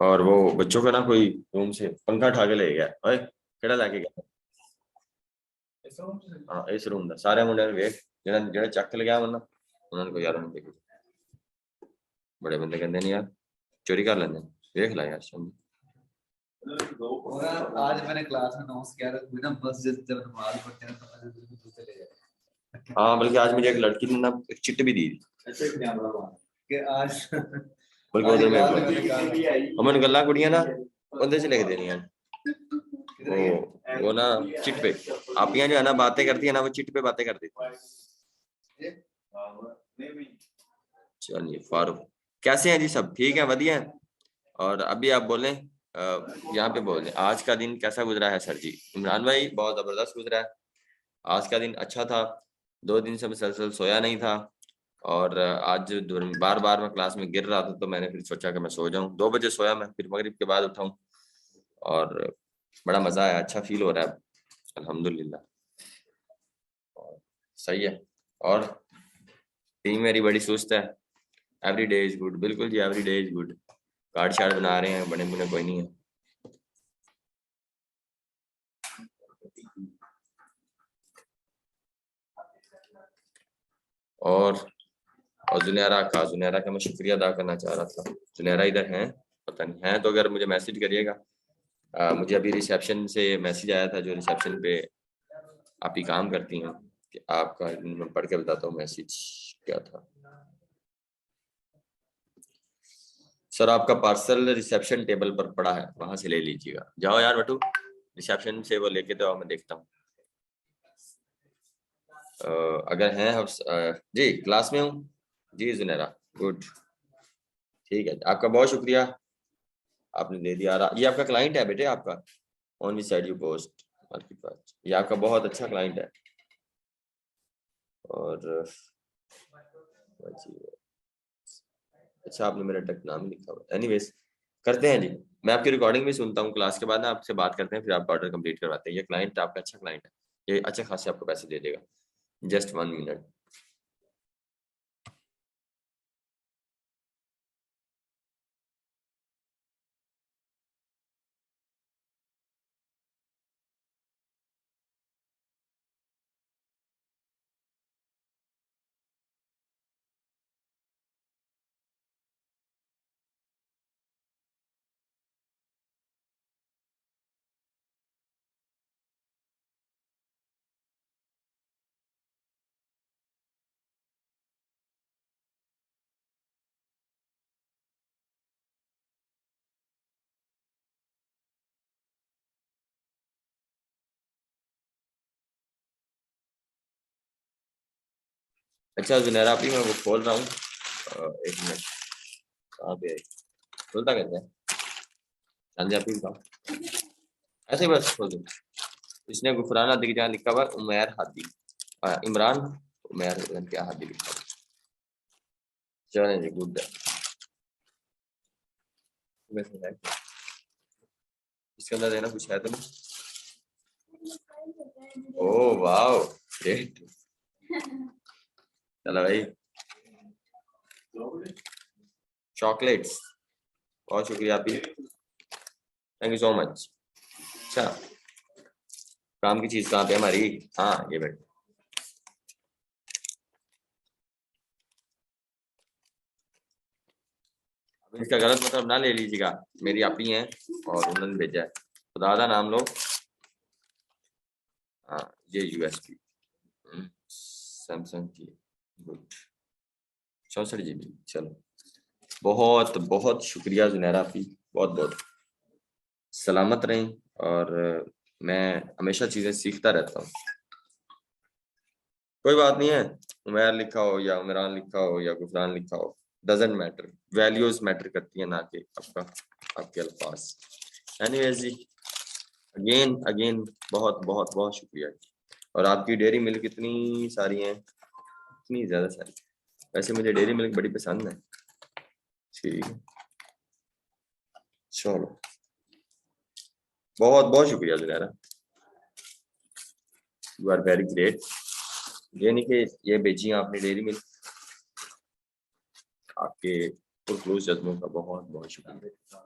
और वो बच्चों का ना कोई रूम से पंखा उठा के ले गया। ओए केड़ा लेके गया? हाँ इस रूम का सारे मुंडे वेख जेड़ा जेड़ा चक के गया वरना उन्होंने कोई यार नहीं देखी। बड़े बंदे कहते नहीं यार चोरी कर लेंगे। देख ला यार शाम और आज मैंने क्लास में अनाउंस किया था ना बस जब नमाज पढ़ते हैं तो मस्जिद में चले जाए। हाँ बल्कि आज मुझे एक लड़की ने ना एक चिट भी दी ऐसे क्या बड़ा कि आज बल्कि उधर में हमने गल्ला कुड़ियां ना उधर से लिख देनी है वो ना चिट पे आपियां जो है ना बातें करती है ना वो चिट पे बातें कर देती है। चलिए फारूक कैसे हैं जी? सब ठीक है बढ़िया है। और अभी आप बोलें यहाँ पे बोलें आज का दिन कैसा गुजरा है सर जी? इमरान भाई बहुत जबरदस्त गुजरा है। आज का दिन अच्छा था। 2 दिन से मुसलसल सोया नहीं था और आज बार बार मैं क्लास में गिर रहा था तो मैंने फिर सोचा कि मैं सो जाऊं। 2 बजे सोया मैं फिर मगरिब के बाद उठाऊं और बड़ा मजा आया। अच्छा फील हो रहा है अल्हम्दुलिल्लाह। और सही है। और टीम मेरी बड़ी सुस्त है। Every day is good. बिल्कुल जी every day is good. Card शार्ड बना रहे हैं बने बुने कोई नहीं है। और जुनैरा का मैं शुक्रिया अदा करना चाह रहा था। जुनैरा इधर हैं? पता नहीं है तो अगर मुझे मैसेज करिएगा। मुझे अभी रिसेप्शन से मैसेज आया था जो रिसेप्शन पे आप ही काम करती हैं कि आपका मैं पढ़ के बताता हूँ मैसेज क्या था। सर आपका पार्सल रिसेप्शन टेबल पर पड़ा है वहां से ले लीजिएगा। जाओ यार बटू रिसेप्शन से वो लेके तो मैं देखता हूँ। अगर हैं हम जी क्लास में हूँ जी जुनैरा गुड ठीक है आपका बहुत शुक्रिया आपने दे दिया। ये आपका क्लाइंट है बेटे आपका on which side you post market pass. ये आपका बहुत अच्छा क्लाइंट है। और अच्छा आपने मेरा टक नाम लिखा हुआ। एनीवेज करते हैं जी। मैं आपकी रिकॉर्डिंग भी सुनता हूँ क्लास के बाद ना आपसे बात करते हैं फिर आप ऑर्डर कंप्लीट करवाते हैं। ये क्लाइंट आपका अच्छा क्लाइंट है। ये अच्छे खासे आपको पैसे दे देगा। Just 1 minute. अच्छा जुनैरा आप ही मैं वो खोल रहा हूँ। एक मिनट कहाँ पे खुलता कहते हैं चांदी आप ही बताओ ऐसे ही बस खोल दो। इसने गुफराना दिख जहाँ लिखा हुआ उमैर हादी इमरान उमैर क्या हादी लिखा हुआ। चलें जी गुड इसके अंदर देना कुछ है तो नहीं। Oh wow great. चलो भाई चॉकलेट्स बहुत शुक्रिया आप ही थैंक यू सो मच। अच्छा काम की चीज कहाँ पे हमारी? हाँ ये बैठ। इसका गलत मतलब ना ले लीजिएगा मेरी आप ही हैं और उन्होंने भेजा है। खुदा दा नाम लो। हाँ ये यूएसपी सैमसंग की गुड 64 GB। चलो बहुत बहुत शुक्रिया जुनैरा आप ही बहुत बहुत सलामत रहें। और मैं हमेशा चीजें सीखता रहता हूँ। कोई बात नहीं है उमैर लिखा हो या उमरान लिखा हो या गुफरान लिखा हो डजेंट मैटर। वैल्यूज मैटर करती है ना कि आपका आपके अल्फाज। एनीवेज जी अगेन अगेन बहुत बहुत बहुत शुक्रिया। और आपकी डेयरी मिल्क कितनी सारी हैं इतनी ज्यादा सारी। वैसे मुझे डेयरी मिल्क बड़ी पसंद है। ठीक है चलो बहुत बहुत शुक्रिया Junaira you are very great. ये नहीं कि ये भेजी आपने डेयरी मिल्क आपके पुरखलूस जज्बों का बहुत बहुत शुक्रिया।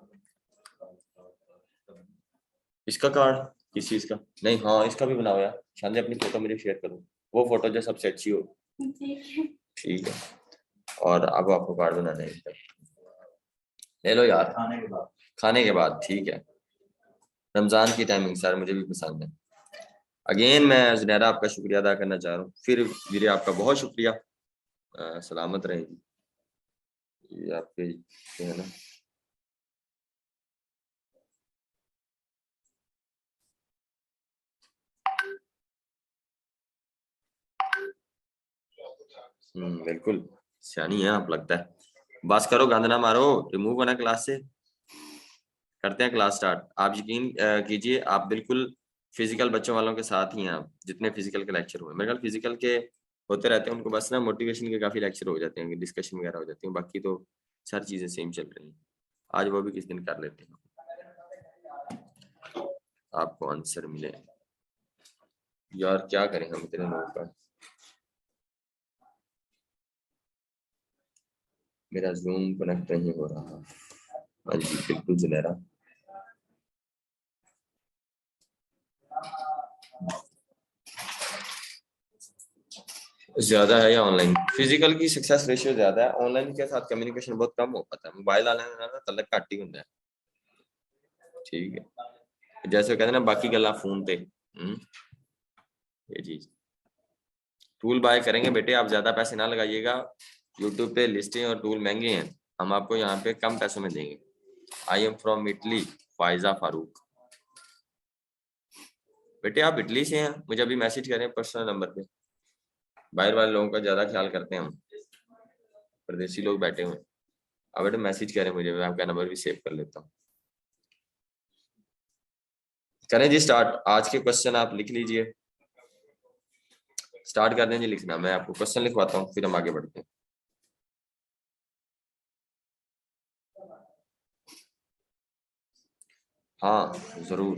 इसका कार्ड किस चीज का? नहीं, हाँ इसका भी बनाओ यार। शांति अपनी फोटो मुझे शेयर करो, वो फोटो जो सबसे अच्छी हो। ठीक है। और अब आपको कार्ड बनाना है इसका। ले लो यार। खाने के बाद। खाने के बाद, ठीक है। रमजान की टाइमिंग सर मुझे भी पसंद है। अगेन मैं जुनैरा आपका शुक्रिया अदा करना चाह रहा हूँ। फिर वीरे आपका बहुत शुक्रिया। सलामत रहेगी। ये आपके जो है ना, बिल्कुल सियानी है आप लगता है। बस करो, गंद ना मारो, रिमूव होना क्लास से। करते हैं क्लास स्टार्ट। आप यकीन कीजिए, आप बिल्कुल फिजिकल बच्चों वालों के साथ ही हैं। आप जितने फिजिकल के लेक्चर हुए, मेरे ख्याल फिजिकल के होते रहते हैं, उनको बस ना मोटिवेशन के काफी लेक्चर हो जाते हैं, डिस्कशन वगैरह हो जाती है, बाकी तो सारी चीजें सेम चल रही हैं। आज वो भी किस दिन कर लेते हैं, आपको आंसर मिले। यार क्या करें हम इतने लोगों का। मेरा जूम कनेक्ट नहीं हो रहा। हाँ जी बिल्कुल जुनैरा। ज्यादा है या ऑनलाइन? फिजिकल की सक्सेस रेशियो ज्यादा है, ऑनलाइन के साथ कम्युनिकेशन बहुत कम हो पाता है। मोबाइल वाले ना तलक घट ही ਹੁੰਦਾ है। ठीक है, जैसे कहते हैं ना बाकी गल्ला फोन पे। ये चीज टूल बाय करेंगे बेटे, आप ज्यादा पैसे ना लगाइएगा। यूट्यूब पे लिस्टें और टूल महंगे हैं, हम आपको यहाँ पे कम पैसों में देंगे। आई am from Italy, Faiza Farooq. बेटे आप इटली से हैं, मुझे अभी मैसेज करें पर्सनल नंबर पे। बाहर वाले लोगों का ज्यादा ख्याल करते हैं हम, परदेसी लोग बैठे हुए हैं। अब बेटे मैसेज करें मुझे, मैं आपका नंबर भी सेव कर लेता हूँ। करें जी स्टार्ट। आज के क्वेश्चन आप लिख लीजिए। स्टार्ट कर दें जी लिखना, मैं आपको क्वेश्चन लिखवाता हूँ, फिर हम आगे बढ़ते हैं। हाँ जरूर।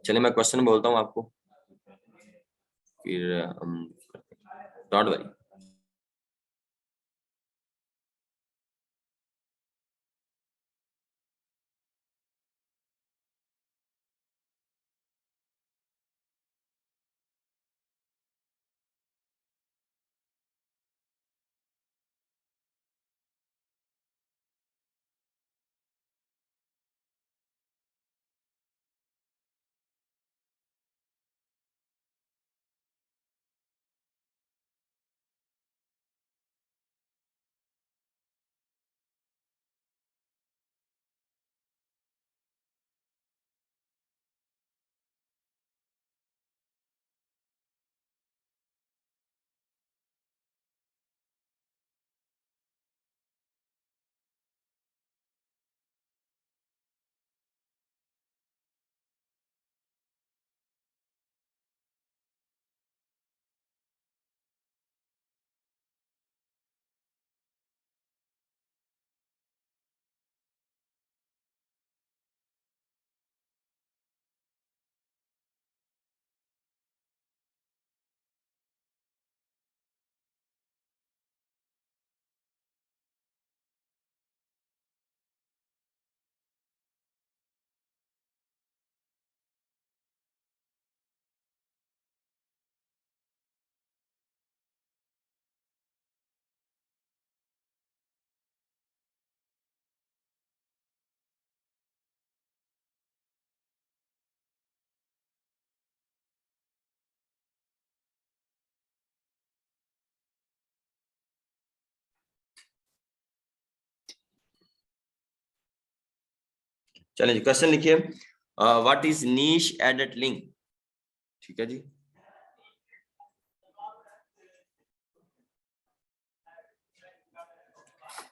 चलिए मैं क्वेश्चन बोलता हूँ आपको, फिर हम डोंट वरी। चलिए जी क्वेश्चन लिखिए। What is niche edited link? ठीक है जी।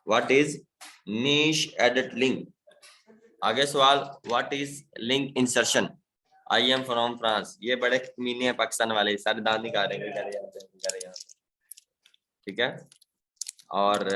What is niche edited link? आगे सवाल, what is link insertion? I am from France. ये बड़े कमीने हैं पाकिस्तान वाले, सारे दांत निकाल रहे हैं। ठीक है। और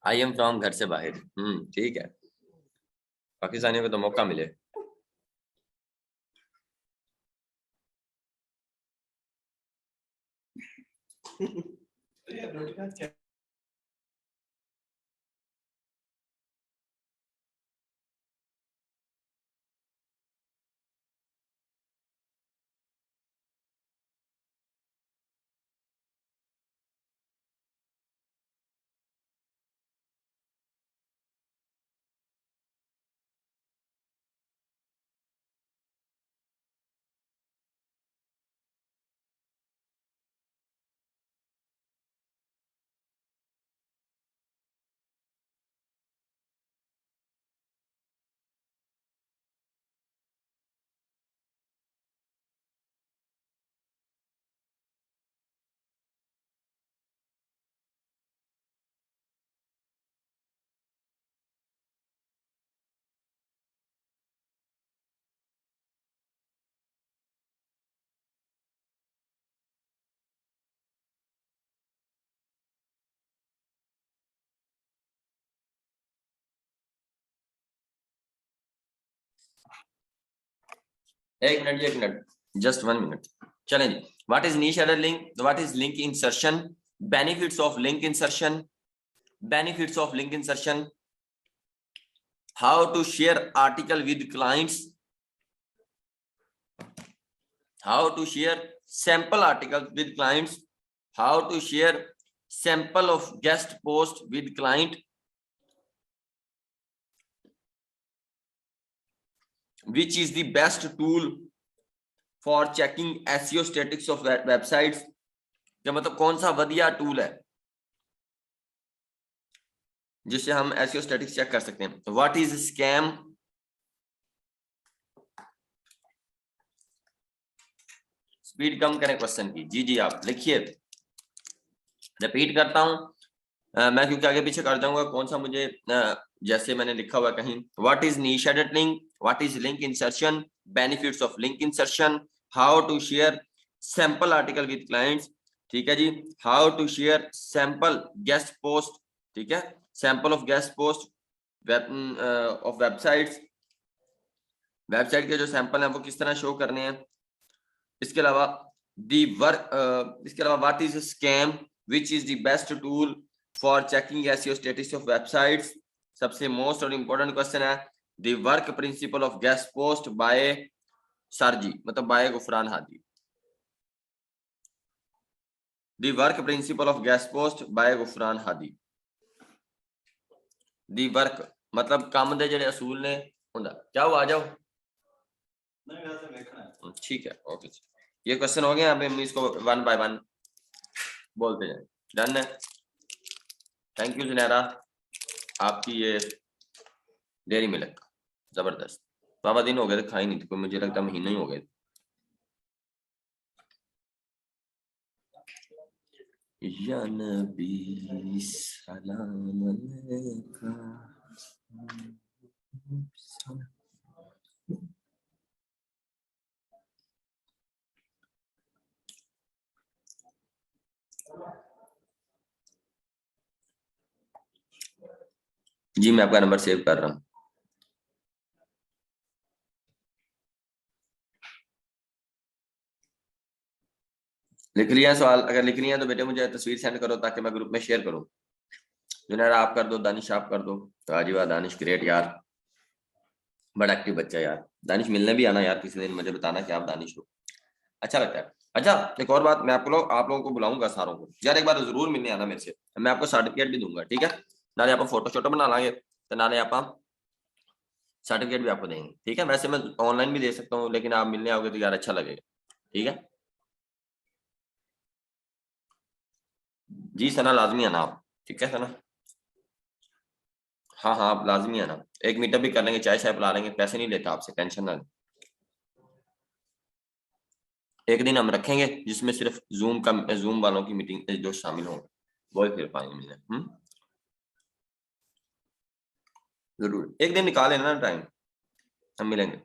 आई एम फ्रॉम घर से बाहर। ठीक है, पाकिस्तानियों को तो मौका मिले। एक मिनट, जस्ट 1 मिनट। चलें जी, what is niche edited link, what is link insertion, benefits of link insertion, benefits of link insertion, how to share article with clients, how to share sample articles with clients, how to share sample of guest post with client, which is the best tool for checking SEO statistics of websites, क्या मतलब कौन सा वधिया tool है जिससे हम SEO statistics check कर सकते हैं। व्हाट इज स्कैम, स्पीड कम करें क्वेश्चन की। जी आप लिखिए, रिपीट करता हूं मैं क्योंकि आगे पीछे कर जाऊंगा, कौन सा मुझे जैसे मैंने लिखा हुआ कहीं। What is niche editing, what is link insertion, benefits of link insertion, how to share sample article with clients, ठीक है जी, how to share sample guest post, ठीक है, sample of guest post of websites, website के जो sample हैं वो किस तरह शो करने हैं। इसके अलावा दी वर्क, इसके अलावा what is scam, which is the best tool for checking SEO status of websites, सबसे मोस्ट और इंपॉर्टेंट क्वेश्चन है the work principle of guest post by सरजी, मतलब by Gufran Hadi, the work principle of guest post by Gufran Hadi, the work मतलब काम दे जेडे असूल ने हुंदा। क्या हुआ, आ जाओ, ठीक है, ओके, ये क्वेश्चन हो गया। अब हम इसको 1 by 1 बोलते जाए। डन है, थैंक यू जुनैरा, आपकी ये डेयरी मिल्क जबरदस्त। बाबा दिन हो गए थे खाई नहीं थी, कोई मुझे लगता महीना ही हो गए। या नबी सलाम अलैका। जी मैं आपका नंबर सेव कर रहा हूँ। लिख लिया सवाल, अगर लिख लिया तो बेटे मुझे तस्वीर सेंड करो ताकि मैं ग्रुप में शेयर करूँ। जुनैरा आप कर दो, दानिश आप कर दो। तो आज वाह दानिश ग्रेट यार, बड़ा एक्टिव बच्चा यार। दानिश मिलने भी आना यार किसी दिन, मुझे बताना कि आप दानिश हो, अच्छा लगता है। अच्छा एक और बात, मैं आपको आप लोगों को बुलाऊंगा सारों को यार, एक बार जरूर मिलने आना मेरे से, मैं आपको सर्टिफिकेट भी दूंगा, ठीक है। नाले आप फोटो शोटो बना लांगे तो नाले आप सर्टिफिकेट भी आपको देंगे, ठीक है। वैसे मैं ऑनलाइन भी दे सकता हूँ, लेकिन आप मिलने आओगे तो यार अच्छा लगेगा, ठीक है। जी सना लाजमी आना आप, ठीक है सना। हाँ आप लाजमी आना, एक मीटअप भी कर लेंगे, चाय शाय पिला लेंगे, पैसे नहीं लेता आपसे, टेंशन ना लें। एक दिन हम रखेंगे जिसमें सिर्फ जूम वालों की मीटिंग जो शामिल होंगे वो फिर पाएंगे मिलने। जरूर एक दिन निकाल लेना टाइम, हम मिलेंगे।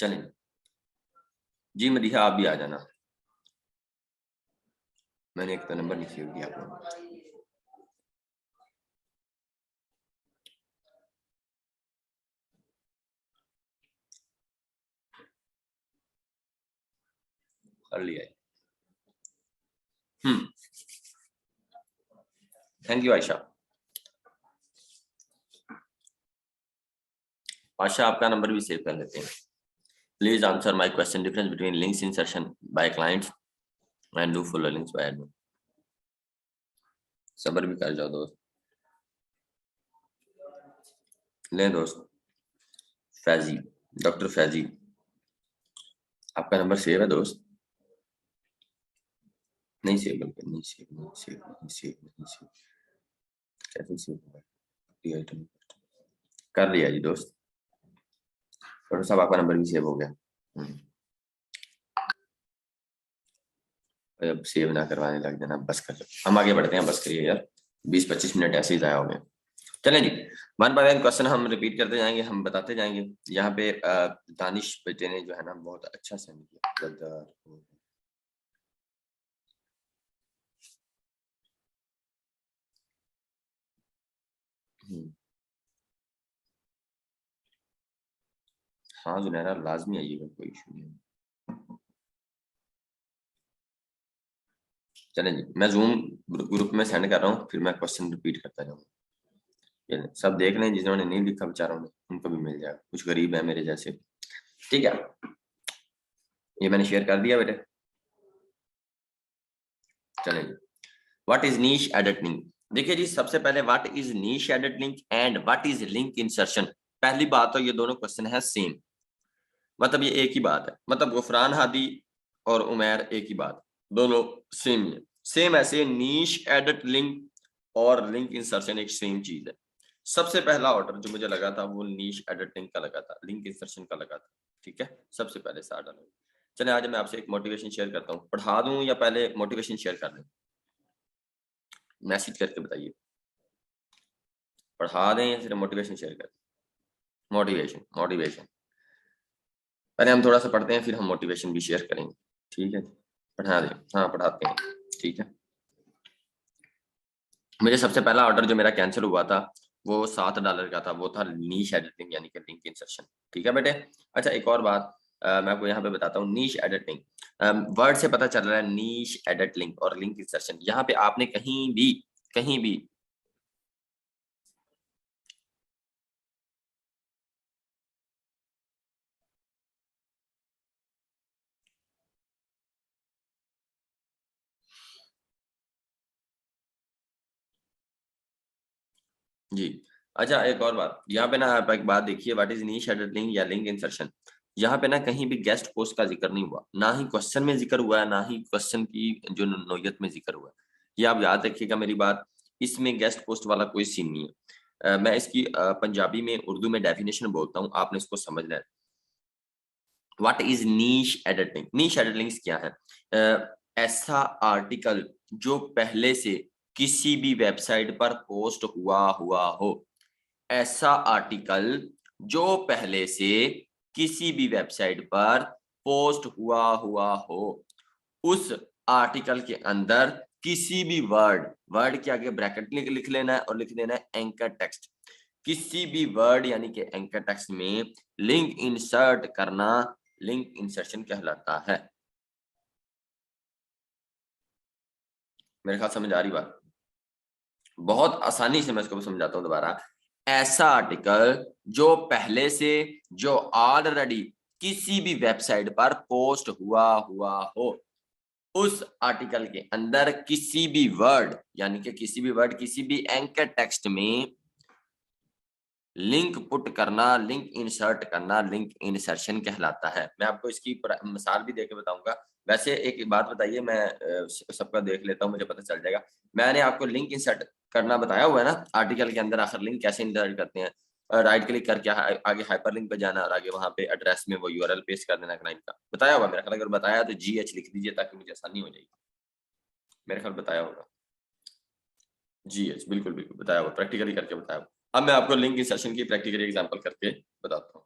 चलें जी, मदीहा आप भी आ जाना। मैंने एक तो नंबर नहीं सेव किया आपको। कर लिया है। Thank you Ayesha. आशा आपका नंबर भी सेव कर लेते हैं। Please answer my question, difference between links insertion by clients and do follow links by admin. सब्र भी कर जाओ दोस्त। ले दोस्त फैजी, डॉक्टर फैजी, आपका नंबर सेव है दोस्त? नहीं सेव, बिल्कुल नहीं सेव, नहीं सेव, नहीं सेव, नहीं सेव। कैसे सेव होगा? आइटम कर लिया जी दोस्त। डॉक्टर साहब आपका नंबर भी सेव हो गया। अब सेव ना करवाने लग जाना, बस कर लो। हम आगे बढ़ते हैं, बस करिए यार, 20-25 मिनट ऐसे ही जाया हो गए। चलें जी, वन बाय वन क्वेश्चन हम रिपीट करते जाएंगे, हम बताते जाएंगे। यहाँ पे दानिश बेटे ने जो है ना बहुत अच्छा सेंड किया। हाँ जुनैरा लाजमी आइएगा, कोई इशू नहीं। चलें जी, मैं जूम ग्रुप में सेंड कर रहा हूँ, फिर मैं क्वेश्चन रिपीट करता जाऊंगा। ये सब देख लें, जिन्होंने नहीं लिखा बेचारों ने, उनको भी मिल जाएगा, कुछ गरीब है मेरे जैसे। ठीक है, ये मैंने शेयर कर दिया बेटे। चलें जी, व्हाट इज नीश एडिटिंग? देखिए जी, सबसे पहले what is niche editing and what is link insertion. पहली बात तो ये दोनों क्वेश्चन है सेम, मतलब ये एक ही बात है, मतलब गुफरान हादी और उमैर एक ही बात, दोनों सेम ही है। सेम ऐसे नीश एडिट लिंक और लिंक इंसर्शन एक सेम चीज है। सबसे पहला ऑर्डर जो मुझे लगा था वो नीश एडिटिंग का लगा था, लिंक इंसर्शन का लगा था। ठीक है, सबसे पहले से ऑर्डर। चले आज मैं आपसे एक मोटिवेशन शेयर करता हूँ, पढ़ा दूं या पहले मोटिवेशन शेयर कर दें? मैसेज करके बताइए, पढ़ा दें या सिर्फ मोटिवेशन शेयर कर दें? मोटिवेशन, मोटिवेशन पहले हम थोड़ा सा पढ़ते हैं, फिर हम मोटिवेशन भी शेयर करेंगे। ठीक है, पढ़ा दें? हाँ पढ़ाते हैं। ठीक है, मुझे सबसे पहला ऑर्डर जो मेरा कैंसिल हुआ था वो $7 का था, वो था नीश एडिटिंग यानी कि लिंक इंसर्शन। ठीक है बेटे। अच्छा एक और बात मैं आपको यहाँ पे बताता हूँ, नीश एडिटिंग वर्ड से पता चल रहा है, नीश एडिट लिंक और लिंक इंसर्शन। यहाँ पे आपने कहीं भी जी। अच्छा एक और बात, यहाँ पे ना आप एक बात देखिए, व्हाट इज नीश एडिटिंग या लिंक इंसर्शन। यहाँ पे ना कहीं भी गेस्ट पोस्ट का जिक्र नहीं हुआ, ना ही क्वेश्चन में जिक्र हुआ है, ना ही क्वेश्चन की जो नोयत में जिक्र हुआ है। ये आप याद रखिएगा मेरी बात, इसमें गेस्ट पोस्ट वाला कोई सीन नहीं है। मैं इसकी पंजाबी में उर्दू में डेफिनेशन बोलता हूँ, आपने इसको समझना है। What is niche editing? Niche editing क्या है? ऐसा आर्टिकल जो पहले से किसी भी वेबसाइट पर पोस्ट हुआ हो, ऐसा आर्टिकल जो पहले से किसी भी वेबसाइट पर पोस्ट हुआ हो, उस आर्टिकल के अंदर किसी भी वर्ड के आगे ब्रैकेट लिख लेना है और लिख देना है एंकर टेक्स्ट। किसी भी वर्ड यानी कि एंकर टेक्स्ट में लिंक इंसर्ट करना लिंक इंसर्शन कहलाता है। मेरे ख्याल समझ आ रही बात? बहुत आसानी से मैं इसको समझाता हूँ दोबारा। ऐसा आर्टिकल जो पहले से, जो ऑलरेडी किसी भी वेबसाइट पर पोस्ट हुआ हो, उस आर्टिकल के अंदर किसी भी वर्ड यानी कि किसी भी वर्ड, किसी भी एंकर टेक्स्ट में लिंक पुट करना, लिंक इंसर्ट करना लिंक इंसर्शन कहलाता है। मैं आपको इसकी मिसाल भी देके बताऊंगा। वैसे एक बात बताइए, मैं सबका देख लेता हूँ, मुझे पता चल जाएगा। मैंने आपको लिंक इंसर्ट करना बताया हुआ है ना, आर्टिकल के अंदर आखिर लिंक कैसे इंसर्ट करते हैं। राइट क्लिक करके आगे हाइपरलिंक पे जाना और आगे वहां पे एड्रेस में वो यूआरएल पेस्ट कर देना क्लाइंट का। बताया हुआ मेरा ख्याल, अगर बताया तो GH लिख दीजिए ताकि मुझे आसानी हो जाएगी। मेरे ख्याल बताया होगा GH, बिल्कुल बिल्कुल बताया हुआ, प्रैक्टिकली करके बताया हुआ। अब मैं आपको लिंक इंसर्शन की प्रैक्टिकली एग्जांपल करके बताता हूँ।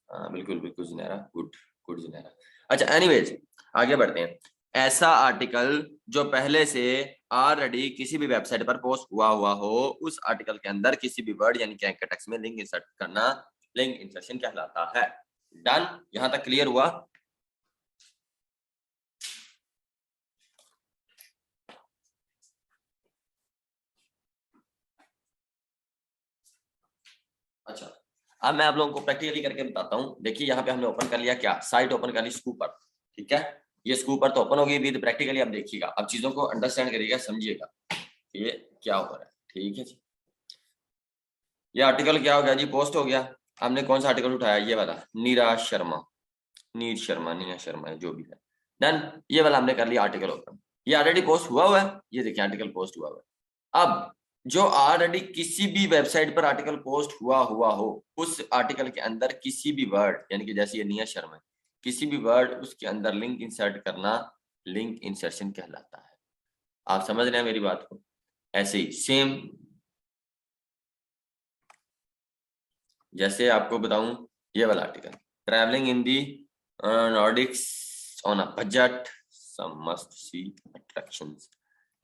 बिल्कुल बिल्कुल जुनैरा, गुड गुड जुनैरा। अच्छा एनीवेज आगे बढ़ते हैं। ऐसा आर्टिकल जो पहले से ऑलरेडी किसी भी वेबसाइट पर पोस्ट हुआ हो, उस आर्टिकल के अंदर किसी भी वर्ड यानी कि एंकर टेक्स्ट में लिंक इंसर्ट करना लिंक इंसर्शन कहलाता है। डन, यहां तक क्लियर हुआ? अच्छा अब मैं आप लोगों को प्रैक्टिकली करके बताता हूँ। देखिए यहाँ पे हमने ओपन कर लिया, क्या साइट ओपन कर ली, स्कूपर, ठीक है। ये स्कूपर तो ओपन होगी विद प्रैक्टिकली। अब देखिएगा, अब चीजों को अंडरस्टैंड करिएगा, समझिएगा ये क्या हो रहा है, ठीक है जी। ये आर्टिकल क्या हो गया जी, पोस्ट हो गया। हमने कौन सा आर्टिकल उठाया, ये वाला, नीरा शर्मा, नीर शर्मा, नीरा शर्मा जो भी है। डन, ये वाला हमने कर लिया आर्टिकल ओपन। ये ऑलरेडी पोस्ट हुआ है, ये देखिए आर्टिकल पोस्ट हुआ है। अब जो ऑलरेडी किसी भी वेबसाइट पर आर्टिकल पोस्ट हुआ हो, उस आर्टिकल के अंदर किसी भी वर्ड यानी कि जैसे ये निया शर्मा, किसी भी वर्ड उसके अंदर लिंक इंसर्ट करना लिंक इंसर्शन कहलाता है। आप समझ रहे हैं मेरी बात को? ऐसे ही सेम जैसे आपको बताऊं, ये वाला article, travelling in the Nordics on a budget, some must see attractions.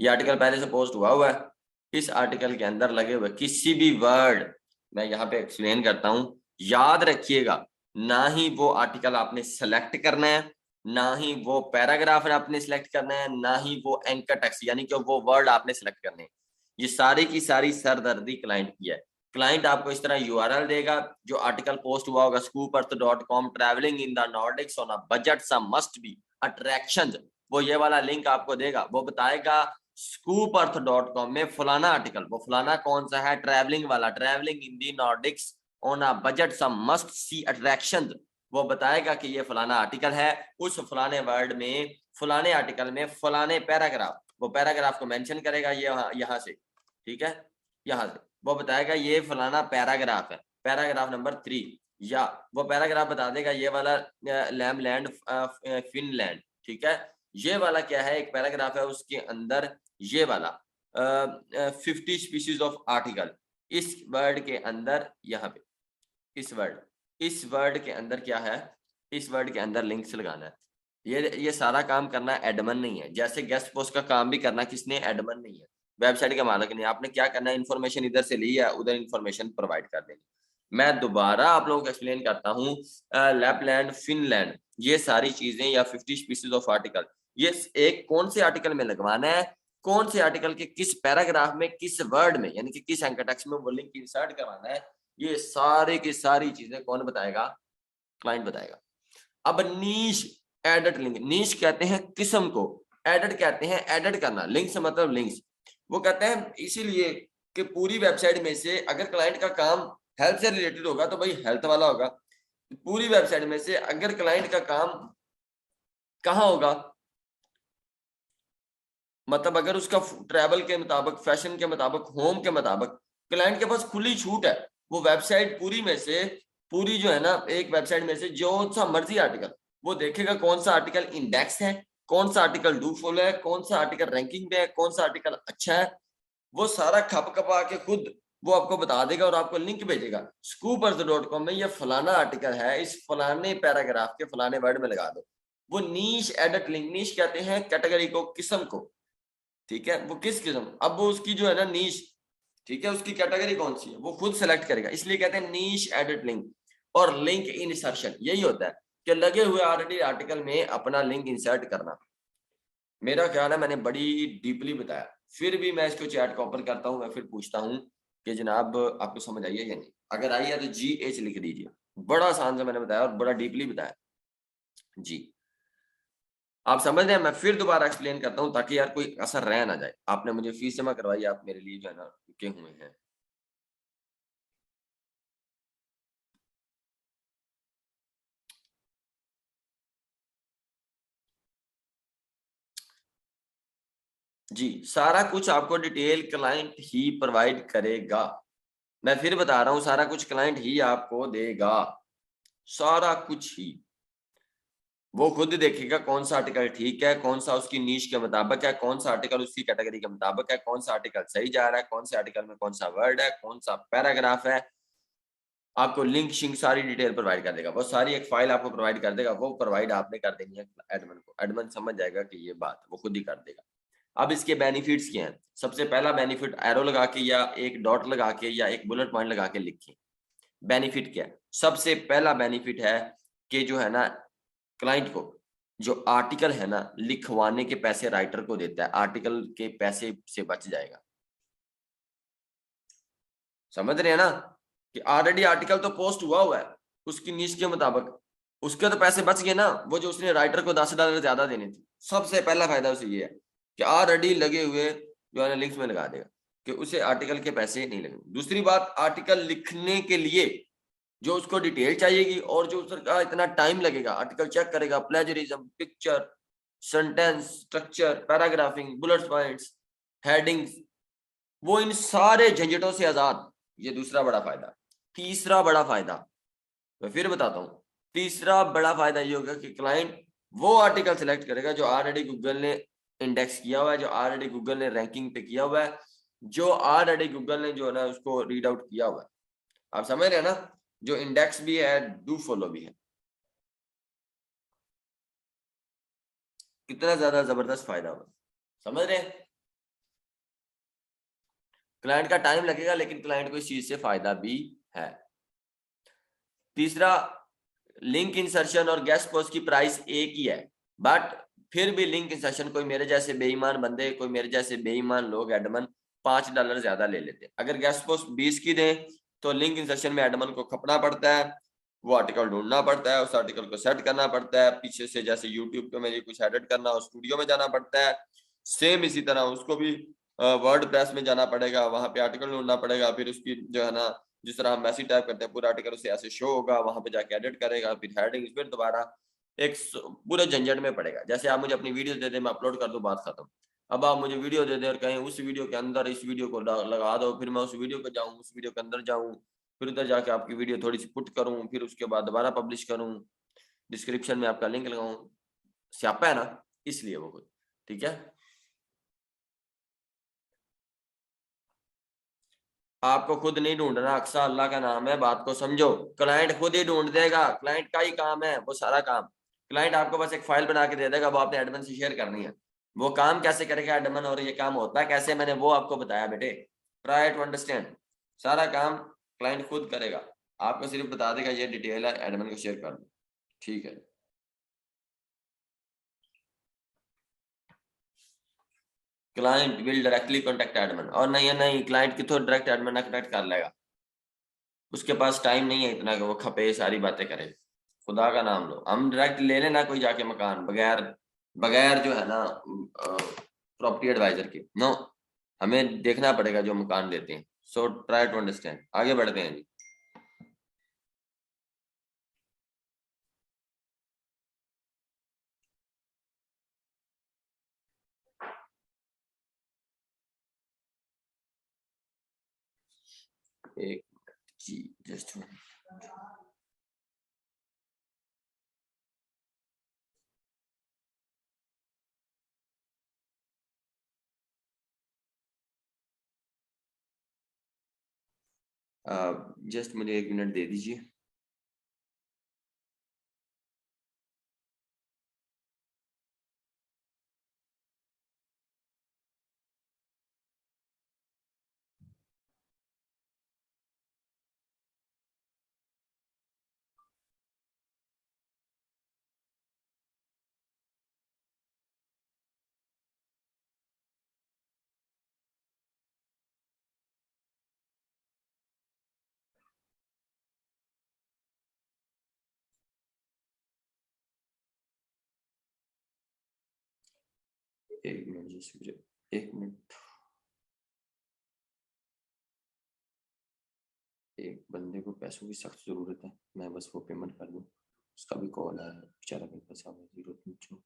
ये आर्टिकल पहले से पोस्ट हुआ है। इस आर्टिकल के अंदर लगे हुए किसी भी वर्ड, मैं यहाँ पे एक्सप्लेन करता हूँ, याद रखिएगा, ना ही वो आर्टिकल आपने सेलेक्ट करना है, ना ही वो पैराग्राफ आपने सिलेक्ट करना है, ना ही वो एंकर टेक्स्ट यानी कि वो वर्ड आपने सिलेक्ट करने हैं। ये सारी की सारी सरदर्दी क्लाइंट की है। क्लाइंट आपको इस तरह यूआरएल देगा, जो आर्टिकल पोस्ट हुआ होगा scoop.com, travelling in the Nordics on a budget, some must be attractions, वो ये वाला लिंक आपको देगा। वो बताएगा scoop.com में फलाना आर्टिकल, वो फलाना कौन सा है, ट्रैवलिंग वाला, travelling in the Nordics on a budget, some must see attractions. वो बताएगा कि ये फलाना आर्टिकल है, उस फलाने वर्ड में, फलाने आर्टिकल में, फलाने पैराग्राफ, वो पैराग्राफ को मेंशन करेगा ये यहाँ से, ठीक है, यहाँ से वो बताएगा ये फलाना पैराग्राफ है, पैराग्राफ नंबर 3, या वो पैराग्राफ बता देगा ये वाला लैमलैंड फिनलैंड, ठीक है। ये वाला क्या है, एक पैराग्राफ है, उसके अंदर ये वाला 50 स्पीशीज ऑफ आर्टिकल, इस वर्ड के अंदर, यहाँ पे इस वर्ड के अंदर क्या है, इस वर्ड के अंदर लिंक्स लगाना है। ये सारा काम करना एडमन नहीं है। जैसे गेस्ट पोस्ट का काम भी करना किसने, एडमन नहीं है, वेबसाइट के मालिक ने। आपने क्या करना है, इन्फॉर्मेशन इधर से ली है, उधर इन्फॉर्मेशन प्रोवाइड कर देनी। मैं दोबारा आप लोगों को एक्सप्लेन करता हूँ, लैपलैंड, फिनलैंड, ये सारी चीजें, या 50 स्पीशीज ऑफ आर्टिकल, ये एक कौन से आर्टिकल में लगवाना है, कौन से आर्टिकल के किस पैराग्राफ में, किस वर्ड में, यानी कि किस एंकर टेक्स्ट में वो लिंक इंसर्ट करवाना है, ये सारे की सारी चीजें कौन बताएगा, क्लाइंट बताएगा। अब नीश एडिट लिंक, नीश कहते हैं किस्म को, एडिट कहते हैं एडिट करना, लिंक से मतलब लिंक्स। वो कहते हैं इसीलिए कि पूरी वेबसाइट में से अगर क्लाइंट का काम हेल्थ से रिलेटेड होगा तो भाई हेल्थ वाला होगा। पूरी वेबसाइट में से अगर क्लाइंट का काम कहाँ होगा, मतलब अगर उसका ट्रैवल के मुताबिक, फैशन के मुताबिक, होम के मुताबिक, क्लाइंट के पास खुली छूट है। वो वेबसाइट पूरी में से, पूरी जो है ना, एक वेबसाइट में से जो सा मर्जी आर्टिकल वो देखेगा, कौन सा आर्टिकल इंडेक्स है, कौन सा आर्टिकल डू फॉलो है, कौन सा आर्टिकल रैंकिंग पे है, कौन सा आर्टिकल अच्छा है, वो सारा खप खपा के खुद वो आपको बता देगा और आपको लिंक भेजेगा। scoopers.com में ये फलाना आर्टिकल है, इस फलाने पैराग्राफ के फलाने वर्ड में लगा दो। वो नीश एडिट लिंक, नीश कहते हैं कैटेगरी को, किस्म को, ठीक है, वो किस किस्म, अब वो उसकी जो है ना नीश, ठीक है, उसकी कैटेगरी कौन सी है वो खुद सेलेक्ट करेगा, इसलिए कहते हैं नीश एडिट लिंक। और लिंक इंसर्शन यही होता है कि लगे हुए ऑलरेडी आर्टिकल में अपना लिंक इंसर्ट करना। मेरा ख्याल है मैंने बड़ी डीपली बताया, फिर भी मैं इसको चैट को ओपन करता हूँ, मैं फिर पूछता हूँ कि जनाब आपको समझ आई है या नहीं। अगर आई है तो GH लिख दीजिए। बड़ा आसान से मैंने बताया और बड़ा डीपली बताया जी। आप समझ रहे हैं, मैं फिर दोबारा एक्सप्लेन करता हूं ताकि यार कोई असर रह ना जाए। आपने मुझे फीस जमा करवाई, आप मेरे लिए जो है ना रुके हुए हैं। जी, सारा कुछ आपको डिटेल क्लाइंट ही प्रोवाइड करेगा। मैं फिर बता रहा हूं, सारा कुछ क्लाइंट ही आपको देगा, सारा कुछ ही। वो खुद देखेगा कौन सा आर्टिकल ठीक है, कौन सा उसकी नीश के मुताबिक है, कौन सा आर्टिकल उसकी कैटेगरी के मुताबिक है, कौन सा आर्टिकल सही जा रहा है, कौन से आर्टिकल में कौन सा वर्ड है, कौन सा पैराग्राफ है। आपको लिंक शिंक सारी डिटेल प्रोवाइड कर देगा, वो सारी एक फाइल आपको प्रोवाइड कर देगा, वो प्रोवाइड आपने कर देनी है एडमिन को, एडमिन समझ जाएगा कि ये बात वो खुद ही कर देगा। अब इसके बेनिफिट्स क्या हैं? सबसे पहला बेनिफिट एरो लगा के या एक डॉट लगा के या एक बुलेट पॉइंट लगा के लिखें। बेनिफिट क्या है? सबसे पहला बेनिफिट है कि जो है ना क्लाइंट को जो आर्टिकल है ना लिखवाने के पैसे राइटर को देता है, आर्टिकल के पैसे से बच जाएगा। समझ रहे हैं ना कि ऑलरेडी आर्टिकल तो पोस्ट हुआ है उसकी नीश के मुताबिक, उसके तो पैसे बच गए ना, वो जो उसने राइटर को $10 ज्यादा देने थे। सबसे पहला फायदा उसे ये है कि ऑलरेडी लगे हुए जो है लिंक्स में लगा देगा कि उसे आर्टिकल के पैसे नहीं लगेंगे। दूसरी बात, आर्टिकल लिखने के लिए जो उसको डिटेल चाहिएगी और जो उसका इतना टाइम लगेगा, आर्टिकल चेक करेगा, plagiarism, picture, sentence structure, paragraphing, bullet points, headings, वो इन सारे झंझटों से आजाद। ये दूसरा बड़ा फायदा। तीसरा बड़ा फायदा मैं फिर बताता हूँ, तीसरा बड़ा फायदा ये होगा कि क्लाइंट वो आर्टिकल सिलेक्ट करेगा जो ऑलरेडी गूगल ने इंडेक्स किया हुआ है, जो ऑलरेडी गूगल ने रैंकिंग पे किया हुआ है, जो ऑलरेडी गूगल ने जो है ना उसको रीड आउट किया हुआ है। आप समझ रहे हैं ना, जो इंडेक्स भी है डू फॉलो भी है। कितना ज्यादा जबरदस्त फायदा होगा, समझ रहे हैं? क्लाइंट का टाइम लगेगा लेकिन क्लाइंट को इस चीज से फायदा भी है। तीसरा, लिंक इंसर्शन और गेस्ट पोस्ट की प्राइस एक ही है, बट फिर भी लिंक इंसर्शन कोई मेरे जैसे बेईमान बंदे, कोई मेरे जैसे बेईमान लोग एडमन $5 ज्यादा ले लेते हैं। अगर गेस्ट पोस्ट 20 की दें तो लिंक इंसर्शन में एडमन को खपना पड़ता है, वो आर्टिकल ढूंढना पड़ता है, उस आर्टिकल को सेट करना पड़ता है पीछे से, जैसे यूट्यूब पे मेरी कुछ एडिट करना हो स्टूडियो में जाना पड़ता है, सेम इसी तरह उसको भी वर्ड प्रेस में जाना पड़ेगा, वहां पे आर्टिकल ढूंढना पड़ेगा, फिर उसकी जो है ना जिस तरह हम मैसेज टाइप करते हैं पूरा आर्टिकल उसे ऐसे शो होगा, वहां पे जाके एडिट करेगा, फिर हेडिंग्स, फिर दोबारा एक पूरे झंझट में पड़ेगा। जैसे आप मुझे अपनी वीडियो दे दें, मैं अपलोड कर दूं, बात खत्म। अब आप मुझे वीडियो दे दें और कहें उस वीडियो के अंदर इस वीडियो को लगा दो, फिर मैं उस वीडियो पे जाऊं, उस वीडियो के अंदर जाऊं, फिर उधर जाके आपकी वीडियो थोड़ी सी पुट करूं, फिर उसके बाद दोबारा पब्लिश करूं, डिस्क्रिप्शन में आपका लिंक लगाऊं, स्यापा है ना, इसलिए वो कुछ ठीक है। आपको खुद नहीं ढूंढना, अक्सा अल्लाह का नाम है, बात को समझो। क्लाइंट खुद ही ढूंढ देगा, क्लाइंट का ही काम है वो सारा काम। क्लाइंट आपको बस एक फाइल बना के दे देगा, वो आपने एडमिन से शेयर करनी है। वो काम कैसे करेगा एडमिन और ये काम होता है कैसे, मैंने वो आपको बताया बेटे, ट्राई टू अंडरस्टैंड। सारा काम क्लाइंट खुद करेगा, आपको सिर्फ बता देगा ये डिटेल है, एडमिन को शेयर कर दो, ठीक है। Client will directly contact admin, और नहीं है नहीं, क्लाइंट की तो डायरेक्ट एडमिन ना कनेक्ट कर लेगा, उसके पास टाइम नहीं है इतना कि वो खपे सारी बातें करे। खुदा का नाम लो, हम डायरेक्ट ले लेना कोई जाके मकान, बगैर बगैर जो है ना प्रॉपर्टी एडवाइजर के, नो, हमें देखना पड़ेगा जो मकान देते हैं। सो ट्राई टू अंडरस्टैंड, आगे बढ़ते हैं जी। एक जी जस्ट जस्ट मुझे 1 मिनट दे दीजिए। एक मिनट जस्ट मुझे 1 मिनट, एक बंदे को पैसों की सख्त जरूरत है, मैं बस वो पेमेंट कर दूं, उसका भी कॉल है, बेचारा मेरे पास 0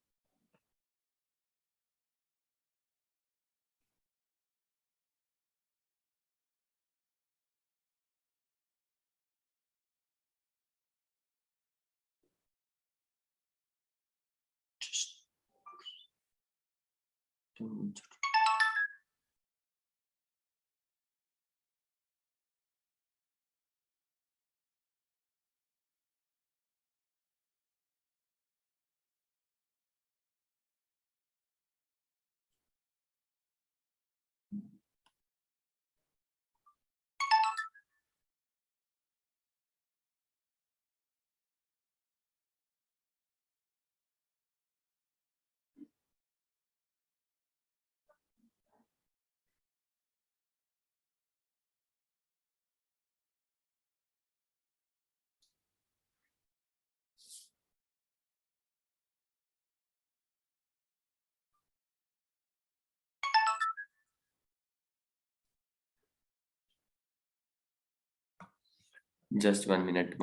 जस्ट 1 मिनट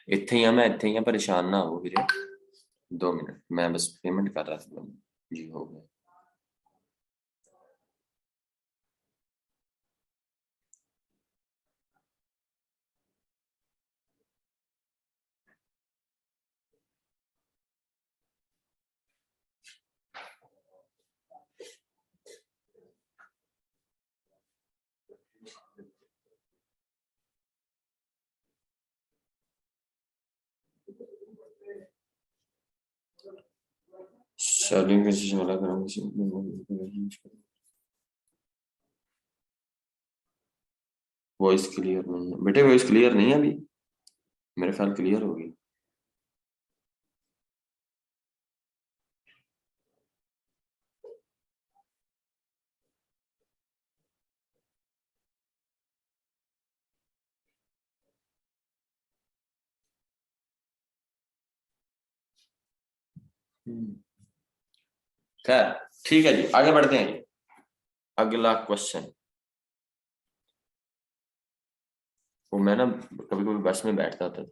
इतने ही है, मैं इतने ही परेशान ना हो फिर 2 मिनट मैं बस पेमेंट कर रहा था जी हो गया। सेलिंग कैसे वाला करूँगा, वॉइस क्लियर नहीं है बेटे, वॉइस क्लियर नहीं है अभी, मेरे ख्याल क्लियर होगी। खैर ठीक है जी, आगे बढ़ते हैं जी। अगला क्वेश्चन, वो मैं ना कभी कभी बस में बैठता था,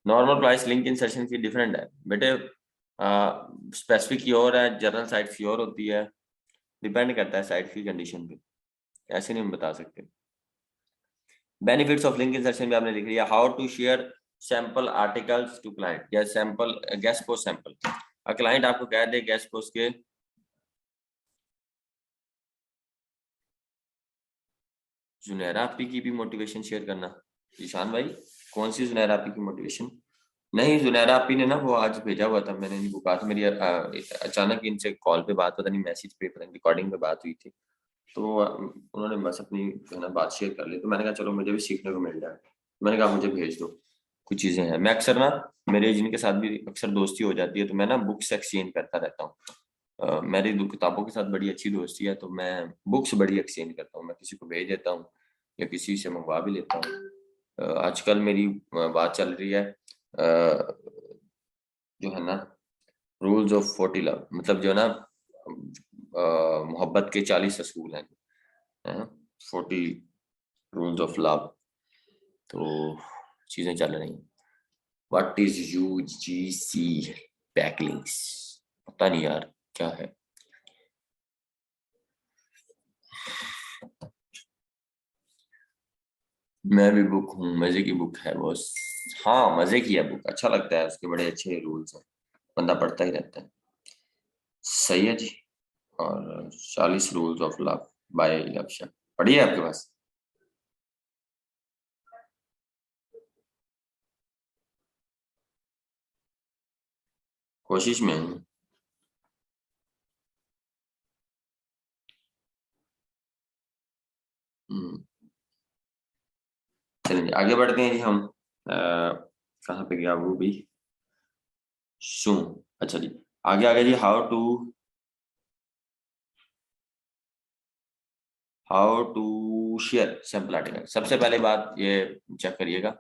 नॉर्मल प्राइस लिंक इंसर्शन की डिफरेंट है बेटे, स्पेसिफिक की और है, जनरल साइट की और होती है, डिपेंड करता है साइट की कंडीशन पे, ऐसे नहीं हम बता सकते। बेनिफिट्स ऑफ लिंक इंसर्शन भी आपने लिख लिया, how to share sample articles to client, या sample guest post sample, client आपको कह दे गेस्ट पोस्ट के जुनैरा आपी की भी मोटिवेशन शेयर करना। ईशान भाई कौन सी जुनैरा आपी की मोटिवेशन? नहीं, जुनैरा आपी ने ना वो आज भेजा हुआ था, मैंने इनको कहा था, मेरी अचानक इनसे कॉल पे बात, पता नहीं मैसेज पे, पता नहीं रिकॉर्डिंग पे बात हुई थी, तो उन्होंने बस अपनी जो है ना बात शेयर कर ली, तो मैंने कहा चलो मुझे भी सीखने को मिल जाए, मैंने कहा मुझे भेज दो, कुछ चीजें हैं। मैं अक्सर ना, मेरे जिनके साथ भी अक्सर दोस्ती हो जाती है, तो मैं ना बुक्स एक्सचेंज करता रहता हूँ। मेरी किताबों के साथ बड़ी अच्छी दोस्ती है, तो मैं बुक्स बड़ी एक्सचेंज करता हूँ, मैं किसी को भेज देता हूँ या किसी से मंगवा भी लेता हूँ। आजकल मेरी बात चल रही है जो है ना रूल्स ऑफ 40 लव, मतलब जो है ना मोहब्बत के 40 असूल हैं, 40 रूल्स ऑफ लव, तो चीजें चल रही हैं। व्हाट इज यूजीसी बैकलिंक्स, पता नहीं यार क्या है। मैं भी बुक हूँ, मजे की बुक है बॉस। हाँ मजे की है बुक, अच्छा लगता है, उसके बड़े अच्छे रूल्स हैं, बंदा पढ़ता ही रहता है। सही है जी। और 40 रूल्स ऑफ लव बाय लक्ष्य पढ़ी है आपके पास? कोशिश में हूँ। हम्म, चलिए आगे बढ़ते हैं जी हम। कहाँ पे गया वो भी, शू, अच्छा जी, आगे आगे जी, how to share sample article. सबसे पहले बात ये चेक करिएगा,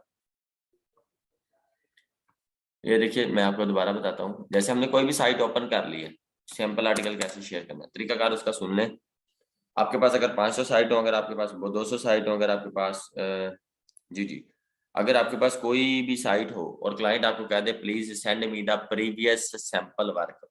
ये देखिए मैं आपको दोबारा बताता हूँ, जैसे हमने कोई भी साइट ओपन कर ली है, सैंपल आर्टिकल कैसे शेयर करना है, तरीकाकार उसका सुन लें। आपके पास अगर 500 साइट हो, अगर आपके पास 200 साइट हो, अगर आपके पास जी जी, अगर आपके पास कोई भी साइट हो और क्लाइंट आपको कह दे please send me the previous sample work,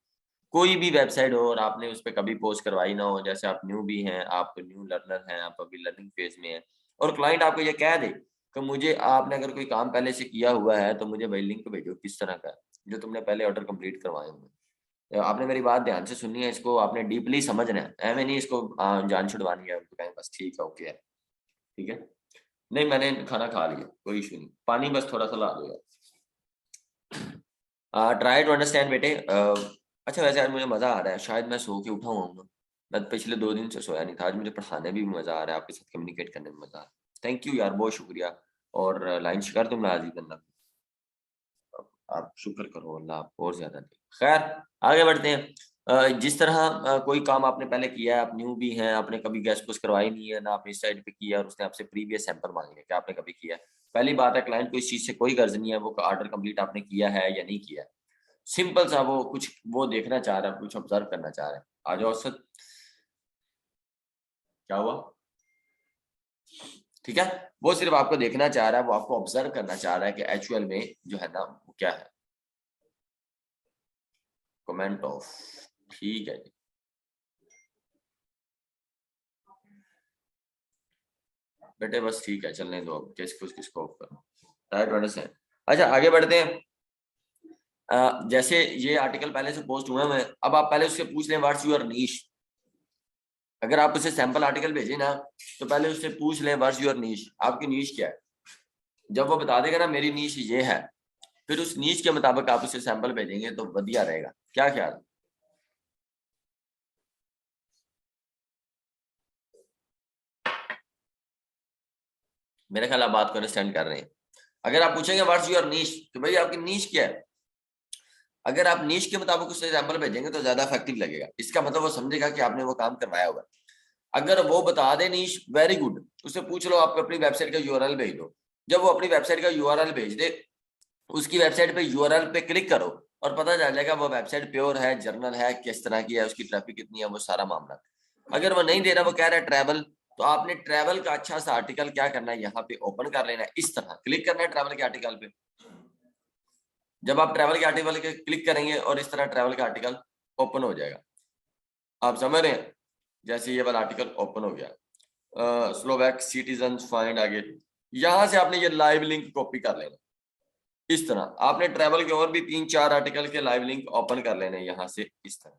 कोई भी वेबसाइट हो और आपने उस पर कभी पोस्ट करवाई ना हो, जैसे आप न्यू भी हैं, आप न्यू लर्नर हैं, आप अभी लर्निंग फेज में हैं, और क्लाइंट आपको ये कह दे कि मुझे, आपने अगर कोई काम पहले से किया हुआ है तो मुझे भाई लिंक भेजो किस तरह का है, जो तुमने पहले ऑर्डर कंप्लीट करवाए होंगे। आपने मेरी बात ध्यान से सुननी है, इसको आपने डीपली समझना है, ऐਵੇਂ नहीं इसको जान छुड़वानी है, आपको कहें बस ठीक है ओके है, ठीक है। नहीं मैंने खाना खा लिया, कोई इशू नहीं, पानी बस थोड़ा सा ला दो यार। ट्राई टू अंडरस्टैंड बेटे। अच्छा वैसे आज मुझे मजा आ रहा है, शायद मैं सो के उठा हुआ हूँ, मैं पिछले 2 दिन से सोया नहीं था, आज मुझे पढ़ाने भी मजा आ रहा है, आपके साथ कम्युनिकेट करने में मजा आ रहा है, थैंक यू यार, बहुत शुक्रिया। और लाइन शिकार तुम नाजी करना, आप शुक्र करो, अल्लाह आपको और ज्यादा दे। खैर आगे बढ़ते हैं। जिस तरह कोई काम आपने पहले किया है, आप न्यू भी हैं, आपने कभी गेस्ट पोस्ट करवाई नहीं है ना, आपने इस साइड पे किया और उसने आपसे प्रीवियस सैंपल मांगे, क्या आपने कभी किया है? पहली बात है, क्लाइंट को इस चीज से कोई गर्ज नहीं है वो ऑर्डर कंप्लीट आपने किया है या नहीं किया है, सिंपल सा वो कुछ वो देखना चाह रहा है, कुछ ऑब्जर्व करना चाह रहा है। आ जाओ सर, क्या हुआ? ठीक है, वो सिर्फ आपको देखना चाह रहा है, वो आपको ऑब्जर्व करना चाह रहा है कि एक्चुअल में जो है ना वो क्या है। कमेंट ऑफ, ठीक है जी। बेटे बस ठीक है, चलने दो अब, किसको ऑफ करो, राइट अंडरस्टैंड। अच्छा आगे बढ़ते हैं। जैसे ये आर्टिकल पहले से पोस्ट हुए हैं, अब आप पहले उससे पूछ लें व्हाट्स योर नीश। अगर आप उसे सैंपल आर्टिकल भेजें ना, तो पहले उससे पूछ लें व्हाट्स योर नीश, आपकी नीश क्या है। जब वो बता देगा ना मेरी नीश ये है, फिर उस नीश के मुताबिक आप उसे सैंपल भेजेंगे तो बढ़िया रहेगा। क्या ख्याल? मेरे ख्याल आप बात को अंडरस्टैंड कर रहे हैं। अगर आप पूछेंगे व्हाट्स योर नीश, तो भाई आपकी नीश क्या है, अगर आप नीश के मुताबिक उससे सैंपल भेजेंगे तो ज्यादा इफेक्टिव लगेगा। इसका मतलब वो समझेगा कि आपने वो काम करवाया होगा। अगर वो बता दे नीश, वेरी गुड, उससे पूछ लो आप अपनी वेबसाइट का यूआरएल भेज दो। जब वो अपनी वेबसाइट का यूआरएल भेज दे, उसकी वेबसाइट पे यूआरएल पे क्लिक करो और पता चल जाएगा वो वेबसाइट प्योर है, जर्नल है, किस तरह की है, उसकी ट्रैफिक कितनी है, वो सारा मामला। अगर वो नहीं दे रहा, वो कह रहा है ट्रैवल, तो आपने ट्रैवल का अच्छा सा आर्टिकल क्या करना है, यहाँ पे ओपन कर लेना है, इस तरह क्लिक करना है ट्रैवल के आर्टिकल पे। जब आप ट्रैवल के आर्टिकल के क्लिक करेंगे और इस तरह ट्रैवल का आर्टिकल ओपन हो जाएगा। आप समझ रहे हैं? जैसे ये वाला आर्टिकल ओपन हो गया, स्लोवैक सिटीजन फाइंड, आगे यहां से आपने ये लाइव लिंक कॉपी कर लेना। इस तरह आपने ट्रैवल के और भी 3-4 आर्टिकल के लाइव लिंक ओपन कर लेने यहाँ से, इस तरह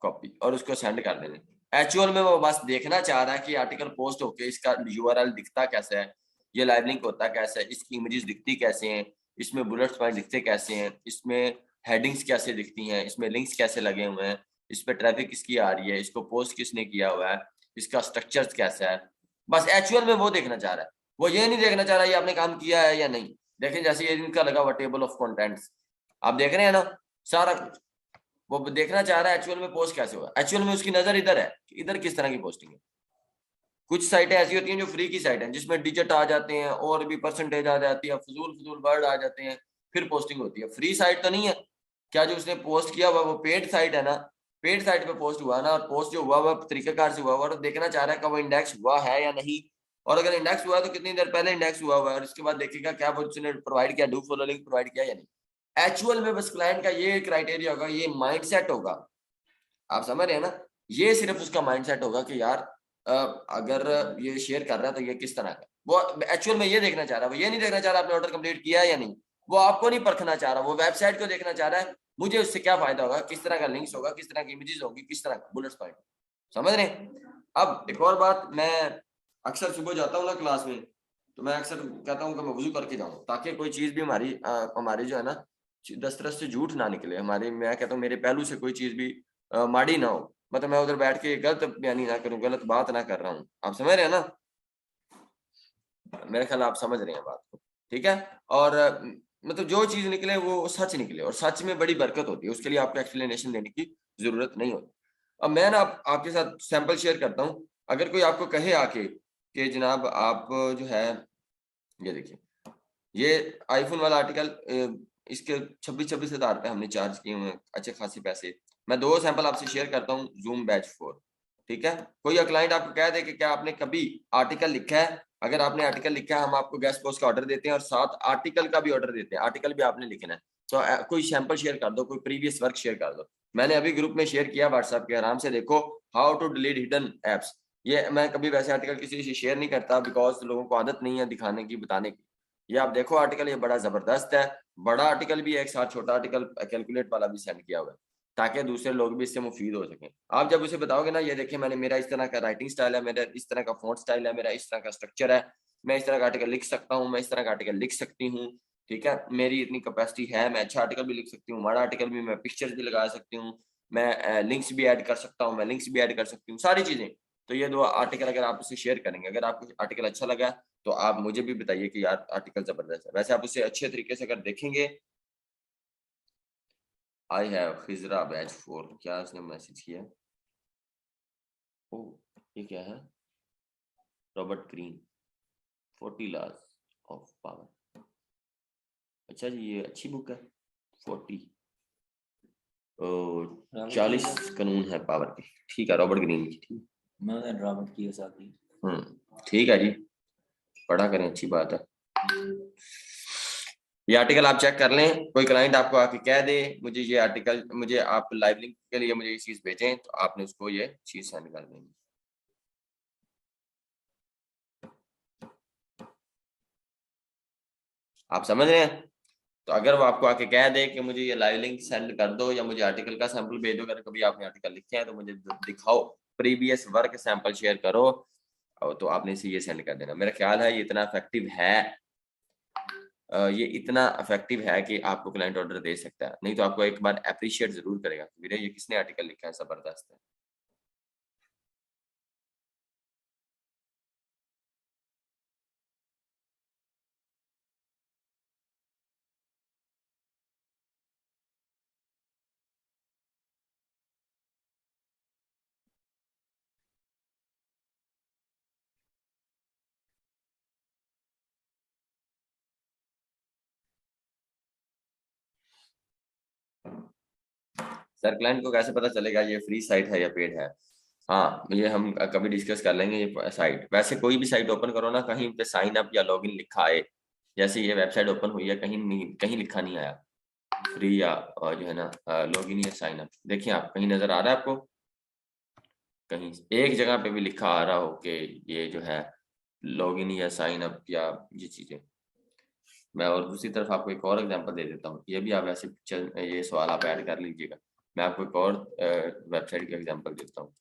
कॉपी, और उसको सेंड कर देने। एक्चुअल में वो बस देखना चाह रहा है कि आर्टिकल पोस्ट होके इसका यूआरएल दिखता कैसा है, ये लाइव लिंक होता कैसा है, इसकी इमेजेस दिखती कैसे हैं, इसमें बुलेट्स पॉइंट दिखते कैसे हैं, इसमें हेडिंग्स कैसे दिखती हैं, इसमें लिंक्स कैसे लगे हुए हैं, इस पर ट्रैफिक किसकी आ रही है, इसको पोस्ट किसने किया हुआ है, इसका स्ट्रक्चर कैसा है। बस एक्चुअल में वो देखना चाह रहा है, वो ये नहीं देखना चाह रहा ये आपने काम किया है या नहीं। देखें जैसे ये इनका लगा हुआ टेबल ऑफ कंटेंट्स, आप देख रहे हैं ना सारा कुछ, वो देखना चाह रहा है एक्चुअल में पोस्ट कैसे हुआ। एक्चुअल में उसकी नजर इधर है कि इधर किस तरह की पोस्टिंग है। कुछ साइटें ऐसी होती हैं जो फ्री की साइट हैं, जिसमें डिजिट आ जाते हैं और भी परसेंटेज आ जाती है, फजूल वर्ड आ जाते हैं, फिर पोस्टिंग होती है। फ्री साइट तो नहीं है। क्या जो उसने पोस्ट किया हुआ वो पेड साइट है ना, पेड साइट पे पोस्ट हुआ ना, और पोस्ट जो हुआ वह तरीकाकार से हुआ और देखना चाह रहा है कि वो इंडेक्स हुआ है या नहीं, और अगर इंडेक्स हुआ है तो कितनी देर पहले इंडेक्स हुआ हुआ है, और इसके बाद देखेगा क्या वो उसने प्रोवाइड किया, डू फॉलो लिंक प्रोवाइड किया या नहीं। एक्चुअल में बस क्लाइंट का ये क्राइटेरिया होगा, ये माइंडसेट होगा। आप समझ रहे हैं ना, ये सिर्फ उसका माइंडसेट होगा कि यार अगर ये शेयर कर रहा है तो ये किस तरह का, वो एक्चुअल में ये देखना चाह रहा है, वो ये नहीं देखना चाह रहा आपने ऑर्डर कंप्लीट किया है या नहीं, वो आपको नहीं परखना चाह रहा, वो वेबसाइट को देखना चाह रहा है, मुझे उससे क्या फायदा होगा, किस तरह का लिंक्स होगा, किस तरह की इमेजेस होगी, किस तरह का बुलेट्स पॉइंट। समझ रहे हैं? अब एक और बात, मैं अक्सर सुबह जाता हूँ ना क्लास में, तो मैं अक्सर कहता हूँ कि मैं वजू करके जाऊँ, ताकि कोई चीज भी हमारी जो है ना दस्तरस से झूठ ना निकले हमारी, मैं कहता हूँ मेरे पहलू से कोई चीज भी माड़ी ना हो, मतलब मैं उधर बैठ के गलत बयानी ना करूं, गलत बात ना कर रहा हूं। आप समझ रहे हैं ना? मेरे ख्याल आप समझ रहे हैं बात को, ठीक है। और मतलब जो चीज निकले वो सच निकले, और सच में बड़ी बरकत होती है, उसके लिए आपको एक्सप्लेनेशन देने की जरूरत नहीं होती। अब मैं ना आपके साथ सैंपल शेयर करता हूँ। अगर कोई आपको कहे आके कि जनाब आप जो है, ये देखिए ये आईफोन वाला आर्टिकल, इसके 26,000 रुपए हमने चार्ज किए हुए हैं, अच्छे खासे पैसे। मैं 2 सैंपल आपसे शेयर करता हूँ, जूम बैच 4, ठीक है। कोई क्लाइंट आपको कह दे कि क्या आपने कभी आर्टिकल लिखा है, अगर आपने आर्टिकल लिखा है हम आपको गेस्ट पोस्ट का ऑर्डर देते हैं और साथ आर्टिकल का भी ऑर्डर देते हैं, आर्टिकल भी आपने लिखना है, तो कोई सैंपल शेयर कर दो, कोई प्रीवियस वर्क शेयर कर दो। मैंने अभी ग्रुप में शेयर किया व्हाट्सएप के, आराम से देखो, how to delete hidden apps. ये मैं कभी वैसे आर्टिकल किसी से शेयर नहीं करता, बिकॉज लोगों को आदत नहीं है दिखाने की, बताने की। ये आप देखो आर्टिकल, ये बड़ा जबरदस्त है, बड़ा आर्टिकल भी है, एक साथ छोटा आर्टिकल कैलकुलेट वाला भी सेंड किया हुआ है, ताकि दूसरे लोग भी इससे मुफीद हो सकें। आप जब उसे बताओगे ना, ये देखिए मैंने, मेरा इस तरह का राइटिंग स्टाइल है, मेरा इस तरह का फॉन्ट स्टाइल है, मेरा इस तरह का स्ट्रक्चर है, मैं इस तरह का आर्टिकल लिख सकता हूँ, मैं इस तरह का आर्टिकल लिख सकती हूँ, ठीक है, मेरी इतनी कैपेसिटी है, मैं अच्छा आर्टिकल भी लिख सकती हूँ, बड़ा आर्टिकल भी, मैं पिक्चर्स भी लगा सकती हूँ, मैं लिंक्स भी ऐड कर सकता हूँ, मैं लिंक्स भी ऐड कर सकती हूँ, सारी चीजें। तो ये 2 आर्टिकल अगर आप उसे शेयर करेंगे, अगर आपको आर्टिकल अच्छा लगा तो आप मुझे भी बताइए कि यार आर्टिकल जबरदस्त है। वैसे आप उसे अच्छे तरीके से अगर देखेंगे, आई हैव खिजरा बैच 4, क्या उसने मैसेज किया, ओ ये क्या है, Robert Greene, 40 laws of power. अच्छा जी, ये अच्छी बुक है, 40 40 कानून है पावर के, ठीक है, रॉबर्ट ग्रीन की, ठीक मैं रॉबर्ट की साथ ही, ठीक है जी। पढ़ा करें, अच्छी बात है। ये आर्टिकल आप चेक कर लें। कोई क्लाइंट आपको आके कह दे मुझे ये आर्टिकल, मुझे आप लाइव लिंक के लिए मुझे ये चीज भेजें, तो आपने उसको ये चीज सेंड कर देंगे। आप समझ रहे हैं? तो अगर वो आपको आके कह दे कि मुझे ये लाइव लिंक सेंड कर दो या मुझे आर्टिकल का सैंपल भेज दो, अगर कभी आपने आर्टिकल लिखे हैं तो मुझे दिखाओ, प्रीवियस वर्क सैंपल शेयर करो, तो आपने इसे ये सेंड कर देना। मेरा ख्याल है ये इतना इफेक्टिव है, ये इतना इफेक्टिव है कि आपको क्लाइंट ऑर्डर दे सकता है। नहीं तो आपको एक बार अप्रिशिएट जरूर करेगा, वीरे ये किसने आर्टिकल लिखा है, जबरदस्त है। सर क्लाइंट को कैसे पता चलेगा ये फ्री साइट है या पेड है? हाँ, ये हम कभी डिस्कस कर लेंगे। ये साइट, वैसे कोई भी साइट ओपन करो ना, कहीं पे साइन अप या लॉगिन लिखा आए, जैसे ये वेबसाइट ओपन हुई है, कहीं नहीं, कहीं लिखा नहीं आया फ्री या जो है ना लॉगिन या साइन अप। देखिए आप, कहीं नजर आ रहा है आपको? कहीं एक जगह पे भी लिखा आ रहा हो कि ये जो है लॉगिन या साइन अप या ये चीजें? मैं और दूसरी तरफ आपको एक और एग्जांपल दे देता हूँ, ये भी आप ऐसे ये सवाल आप ऐड कर लीजिएगा। मैं आपको एक और वेबसाइट का एग्जांपल देता हूँ।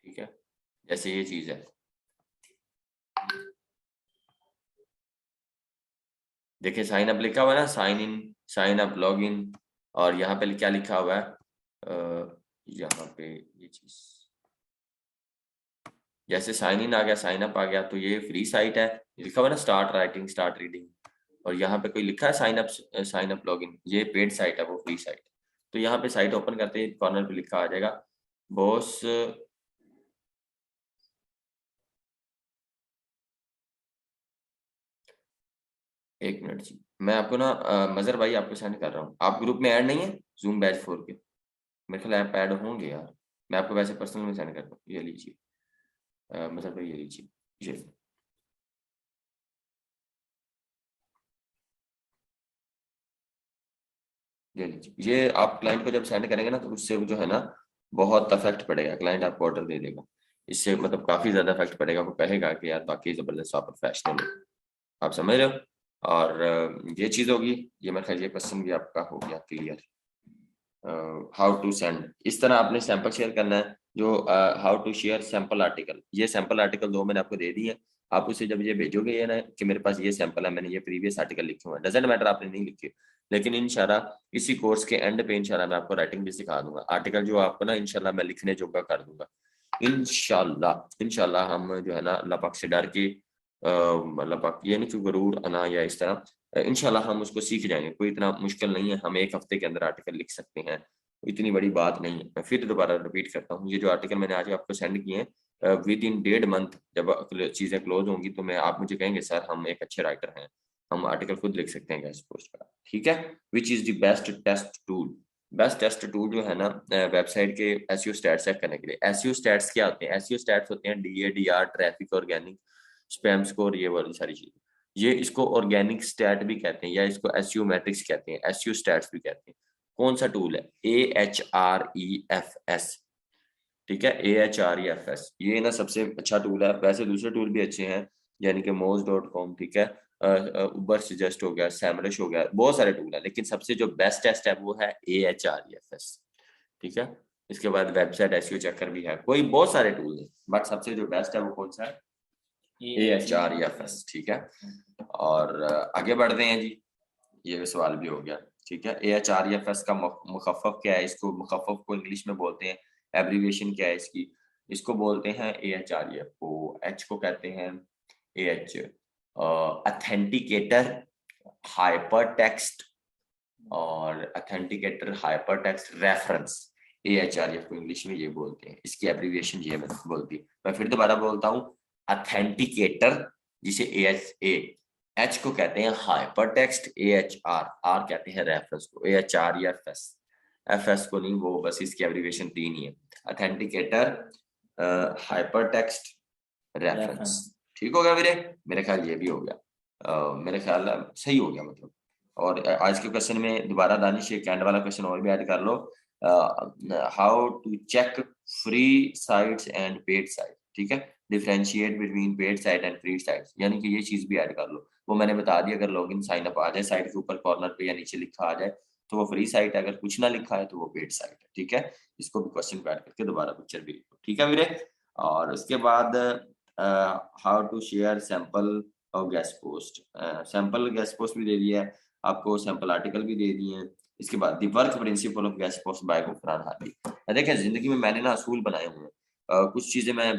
ठीक है, जैसे ये चीज है, देखिए साइन अप लिखा हुआ है ना, sign in, sign up, log in, और यहाँ पे क्या लिखा हुआ है, यहाँ पे ये चीज, जैसे साइन इन आ गया, साइन अप आ गया, तो ये फ्री साइट है। लिखा हुआ है ना स्टार्ट राइटिंग, स्टार्ट रीडिंग, और यहाँ पे कोई लिखा है साइन अप लॉग इन, ये पेड साइट है, वो फ्री साइट। तो यहाँ पे साइट ओपन करते ही कॉर्नर पे लिखा आ जाएगा बॉस, एक मिनट जी, मैं आपको ना मजर भाई आपको सेंड कर रहा हूँ। आप ग्रुप में ऐड नहीं है जूम बैच 4 के? मेरे ख्याल ऐप ऐड होंगे यार। मैं आपको वैसे पर्सनल में सेंड करता हूँ, ये लीजिए मजर भाई, ये लीजिए, ये ये लीजिए। ये आप क्लाइंट को जब सेंड करेंगे ना, तो उससे जो है ना बहुत इफेक्ट पड़ेगा, क्लाइंट आपको ऑर्डर दे देगा। इससे मतलब काफी ज्यादा इफेक्ट पड़ेगा, वो कहेगा कि यार बाकी जबरदस्त, आप प्रोफेशनल हो। आप समझ रहे हो? और ये चीज होगी। ये मेरे ख्याल ये क्वेश्चन भी आपका हो गया क्लियर। हाउ टू सेंड, इस तरह आपने सैंपल शेयर करना है। जो how to share sample article, ये सैंपल आर्टिकल दो मैंने आपको दे दी है। आप उसे जब ये भेजोगे ये ना कि मेरे पास ये सैंपल है, मैंने ये प्रीवियस आर्टिकल लिखे हुए हैं, डजेंट मैटर आपने नहीं लिखे, लेकिन इंशाल्लाह इसी कोर्स के एंड पे इंशाल्लाह मैं आपको राइटिंग भी सिखा दूंगा। आर्टिकल जो आपको ना इंशाल्लाह मैं लिखने जोगा कर दूंगा इंशाल्लाह। इंशाल्लाह हम जो है ना अल्लाह पाक से डर के, अल्लाह पाक ये नहीं कि गरूर आना या इस तरह, इंशाल्लाह हम उसको सीख जाएंगे। कोई इतना मुश्किल नहीं है, हम एक हफ्ते के अंदर आर्टिकल लिख सकते हैं, इतनी बड़ी बात नहीं है। मैं फिर दोबारा रिपीट करता हूँ, ये जो आर्टिकल मैंने आज आपको सेंड किए हैं, विद इन 1.5 मंथ जब चीजें क्लोज होंगी, तो मैं, आप मुझे कहेंगे सर हम एक अच्छे राइटर हैं, हम आर्टिकल खुद लिख सकते हैं गेस्ट पोस्ट का। ठीक है, which is the best test tool? Best test tool जो है ना वेबसाइट के एसईओ स्टैट्स चेक करने के लिए। एसईओ स्टैट्स क्या होते हैं? एसईओ स्टैट्स होते हैं डीएडीआर, ट्रैफिक, ऑर्गेनिक, स्पैम स्कोर, ये वाली सारी चीजें। ये इसको ऑर्गेनिक स्टैट भी कहते हैं, या इसको एसईओ मैट्रिक्स कहते हैं, एसईओ स्टैट्स भी कहते हैं। कौन सा टूल है? AHREFS। ठीक है, AHREFS, ये ना सबसे अच्छा टूल है। वैसे दूसरे टूल भी अच्छे हैं, यानी कि moz.com, ठीक है, उबर सजेस्ट हो गया, सैमरश हो गया, बहुत सारे टूल है, लेकिन सबसे जो बेस्ट टेस्ट है वो है AHREFS। ठीक है, इसके बाद वेबसाइट एसईओ चेकर भी है, कोई बहुत सारे टूल है, बट सबसे जो बेस्ट है वो कौन सा है? AHREFS। ठीक है, और आगे बढ़ते हैं जी, ये सवाल भी हो गया। ठीक है, AHREFS का मुखफ़फ़ क्या है? इसको मुखफ़फ़ को इंग्लिश में बोलते हैं, एब्रीविएशन क्या है इसकी? इसको बोलते हैं AHREF को, एच को कहते हैं AH, ऑथेंटिकेटर हाइपर टेक्स्ट, और authenticator hyper text reference. AHREF को इंग्लिश में ये बोलते हैं, इसकी एब्रीविएशन ये मैंने बोल दी। मैं फिर दोबारा बोलता हूँ, ऑथेंटिकेटर जिसे एच को कहते हैं हाइपर टेक्स्ट, AHR, आर कहते हैं रेफरेंस को, AHREFS। FS को नहीं, वो बस इसकी एब्रीविएशन 3 ही है, ऑथेंटिकेटर, हाइपर टेक्स्ट, रेफरेंस। ठीक हो गया मेरे ख्याल ये भी हो गया, मेरे ख्याल सही हो गया मतलब। और आज के क्वेश्चन में दोबारा दानिश एक एंड वाला क्वेश्चन और भी ऐड कर लो, how to check free sites and paid site. ठीक है, differentiate between paid site and free sites, यानी कि ये चीज भी ऐड कर लो। वो मैंने बता दिया, अगर लॉगिन साइन अप आ जाए साइट के ऊपर कॉर्नर पे या नीचे लिखा आ जाए तो वो फ्री साइट है, अगर कुछ ना लिखा है तो वो पेड साइट है। ठीक है, इसको भी क्वेश्चन को ऐड करके दोबारा पिक्चर भी लिखो। ठीक है वीरे, और उसके बाद हाउ टू शेयर सैंपल और guest post, sample guest post भी दे दिया है आपको, सैंपल आर्टिकल भी दे दिए हैं। इसके बाद the work principle of guest post by Gufran Hadi. देखिए जिंदगी में मैंने ना असूल बनाए हुए हैं, कुछ चीजें मैं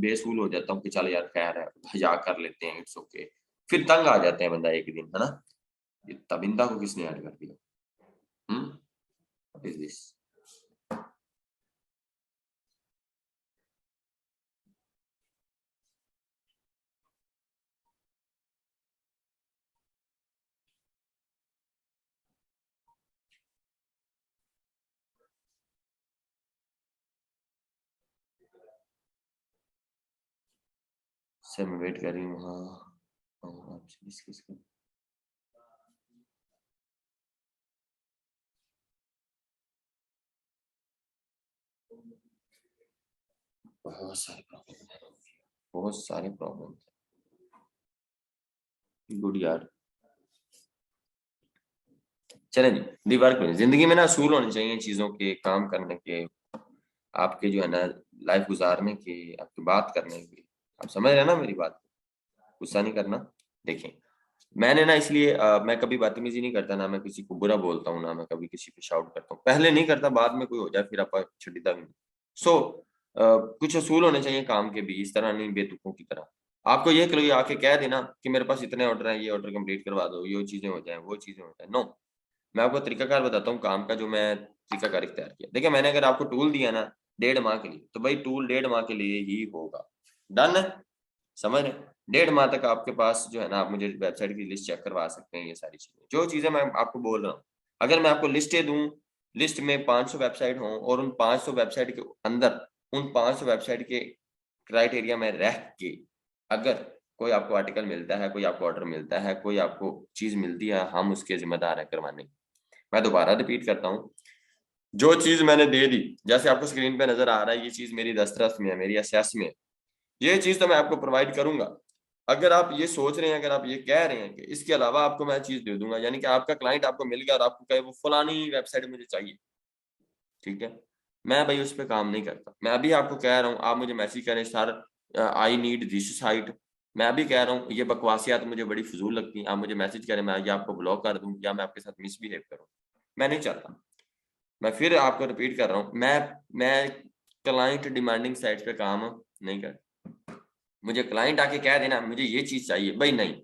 बेसूल हो जाता हूँ कि चल यार खैर है, मजाक कर लेते हैं, इट्स ओके, फिर तंग आ जाते हैं बंदा एक दिन, है ना। ये तबिंदा को किसने ऐड कर दिया? What is this? सर मैं वेट कर रही हूँ। हाँ आपसे डिस्कस कर, बहुत सारे प्रॉब्लम है, बहुत सारे प्रॉब्लम। गुड यार, चले जी। दी वर्क में जिंदगी में ना असूल होने चाहिए चीजों के, काम करने के, आपके जो है ना लाइफ गुजारने के, आपकी बात करने की। आप समझ रहे हैं ना मेरी बात, गुस्सा नहीं करना। देखें मैंने ना इसलिए मैं कभी बदतमीजी नहीं करता, ना मैं किसी को बुरा बोलता हूँ, ना मैं कभी किसी पे शाउट करता हूँ, पहले नहीं करता, बाद में कोई हो जाए फिर आप छड़ीदा भी नहीं। सो कुछ असूल होने चाहिए काम के भी, इस तरह नहीं बेतुकों की तरह। आपको ये कोई आके कह देना कि मेरे पास इतने ऑर्डर हैं, ये ऑर्डर कंप्लीट करवा दो, ये चीजें हो जाए, वो चीजें हो जाए, नो। मैं आपको तरीकाकार बताता हूँ काम का, जो मैं तरीकाकार इख्तियार किया। देखिए मैंने अगर आपको टूल दिया ना 1.5 माह के लिए, तो भाई टूल 1.5 माह के लिए ही होगा, डन है, समझ रहे? 1.5 माह तक आपके पास जो है ना, आप मुझे वेबसाइट की लिस्ट चेक करवा सकते हैं, ये सारी चीजें जो चीजें मैं आपको बोल रहा हूँ। अगर मैं आपको लिस्टें दूं, लिस्ट में 500 वेबसाइट हों और उन 500 वेबसाइट के अंदर उन 500 वेबसाइट के क्राइटेरिया में रह के अगर कोई आपको आर्टिकल मिलता है, कोई आपको ऑर्डर मिलता है, कोई आपको चीज मिलती है, हम उसके जिम्मेदार हैं करवाने। मैं दोबारा रिपीट करता हूँ, जो चीज मैंने दे दी, जैसे आपको स्क्रीन पे नजर आ रहा है, ये चीज मेरी दस्तरस में है, मेरी असेस में है, ये चीज तो मैं आपको प्रोवाइड करूंगा। अगर आप ये सोच रहे हैं, अगर आप ये कह रहे हैं कि इसके अलावा आपको मैं चीज दे दूंगा, यानी कि आपका क्लाइंट आपको मिल गया और आपको कहे वो फलानी वेबसाइट मुझे चाहिए, ठीक है, मैं भाई उस पर काम नहीं करता। मैं अभी आपको कह रहा हूँ, आप मुझे मैसेज करें sir I need this site, मैं अभी कह रहा हूँ ये बकवासियात मुझे बड़ी फजूल लगती हैं, आप मुझे मैसेज करें, मैं या आपको ब्लॉक कर दूं या मैं आपके साथ मिसबिहेव करूँ, मैं नहीं चाहता। मैं फिर आपको रिपीट कर रहा हूँ, मैं क्लाइंट डिमांडिंग साइट पे काम नहीं करता। मुझे क्लाइंट आके कह देना मुझे ये चीज चाहिए, भाई नहीं,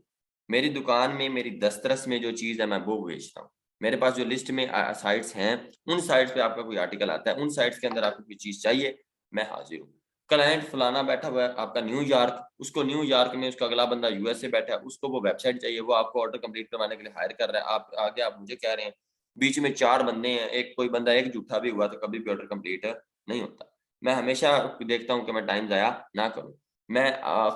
मेरी दुकान में मेरी दस्तरस में जो चीज है मैं वो बेचता हूँ। मेरे पास जो लिस्ट में साइट्स हैं, उन साइट्स पे आपका कोई आर्टिकल आता है, उन साइट्स के अंदर आपको कोई चीज चाहिए, मैं हाजिर हूँ। क्लाइंट फलाना बैठा हुआ है आपका न्यूयॉर्क, उसको न्यूयॉर्क में उसका अगला बंदा यूएसए बैठा है, उसको वो वेबसाइट चाहिए, वो आपको ऑर्डर कंप्लीट करवाने के लिए हायर कर रहा है, आप आगे आप मुझे कह रहे हैं, बीच में 4 बंदे हैं, एक कोई बंदा एक झूठा भी हुआ तो कभी भी ऑर्डर कंप्लीट नहीं होता। मैं हमेशा देखता हूँ कि मैं टाइम जाया ना करूँ, मैं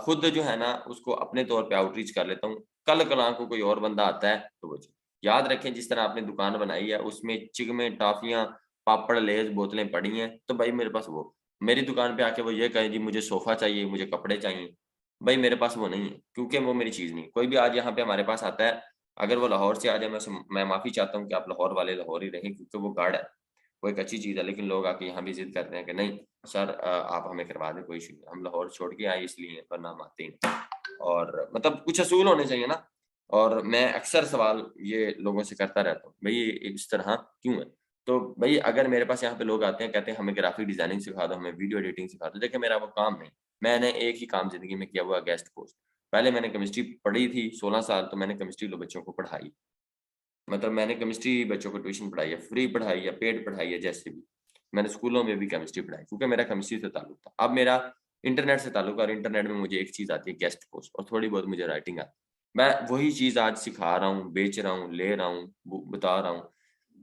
खुद जो है ना उसको अपने तौर पे आउटरीच कर लेता हूँ। कल कल को कोई और बंदा आता है तो वो याद रखें, जिस तरह आपने दुकान बनाई है उसमें चिगमे टॉफियां पापड़ लेज बोतलें पड़ी हैं, तो भाई मेरे पास वो, मेरी दुकान पे आके वो ये कहे जी मुझे सोफा चाहिए, मुझे कपड़े चाहिए, भाई मेरे पास वो नहीं है, क्योंकि वो मेरी चीज नहीं। कोई भी आज यहाँ पे हमारे पास आता है, अगर वो लाहौर से आ जाए, मैं माफी चाहता हूँ कि आप लाहौर वाले लाहौर ही रहें, क्योंकि वो गार्ड है, वो एक अच्छी चीज है। लेकिन लोग आके यहाँ भी जिद करते हैं कि नहीं सर आप हमें करवा दें, कोई इशू नहीं, हम लाहौर छोड़ के आए इसलिए, वरना हम आते ही। और मतलब कुछ असूल होने चाहिए ना। और मैं अक्सर सवाल ये लोगों से करता रहता हूँ, भाई ये इस तरह क्यों है? तो भाई अगर मेरे पास यहाँ पे लोग आते हैं, कहते हैं हमें ग्राफिक डिजाइनिंग सिखा दो, हमें वीडियो एडिटिंग सिखा दो, देखिए मेरा वो काम नहीं। मैंने एक ही काम जिंदगी में किया हुआ, गेस्ट पोस्ट। पहले मैंने केमिस्ट्री पढ़ी थी 16 साल, तो मैंने केमिस्ट्री बच्चों को पढ़ाई, मतलब मैंने केमिस्ट्री बच्चों को ट्यूशन पढ़ाई है, फ्री पढ़ाई है, पेड पढ़ाई है, जैसे भी मैंने स्कूलों में भी केमिस्ट्री पढ़ाई, क्योंकि मेरा केमिस्ट्री से ताल्लुक था। अब मेरा इंटरनेट से ताल्लुक है, और इंटरनेट में मुझे एक चीज आती है, गेस्ट पोस्ट, और थोड़ी बहुत मुझे राइटिंग आती है। मैं वही चीज आज सिखा रहा हूँ, बेच रहा हूँ, ले रहा हूँ, बता रहा हूँ।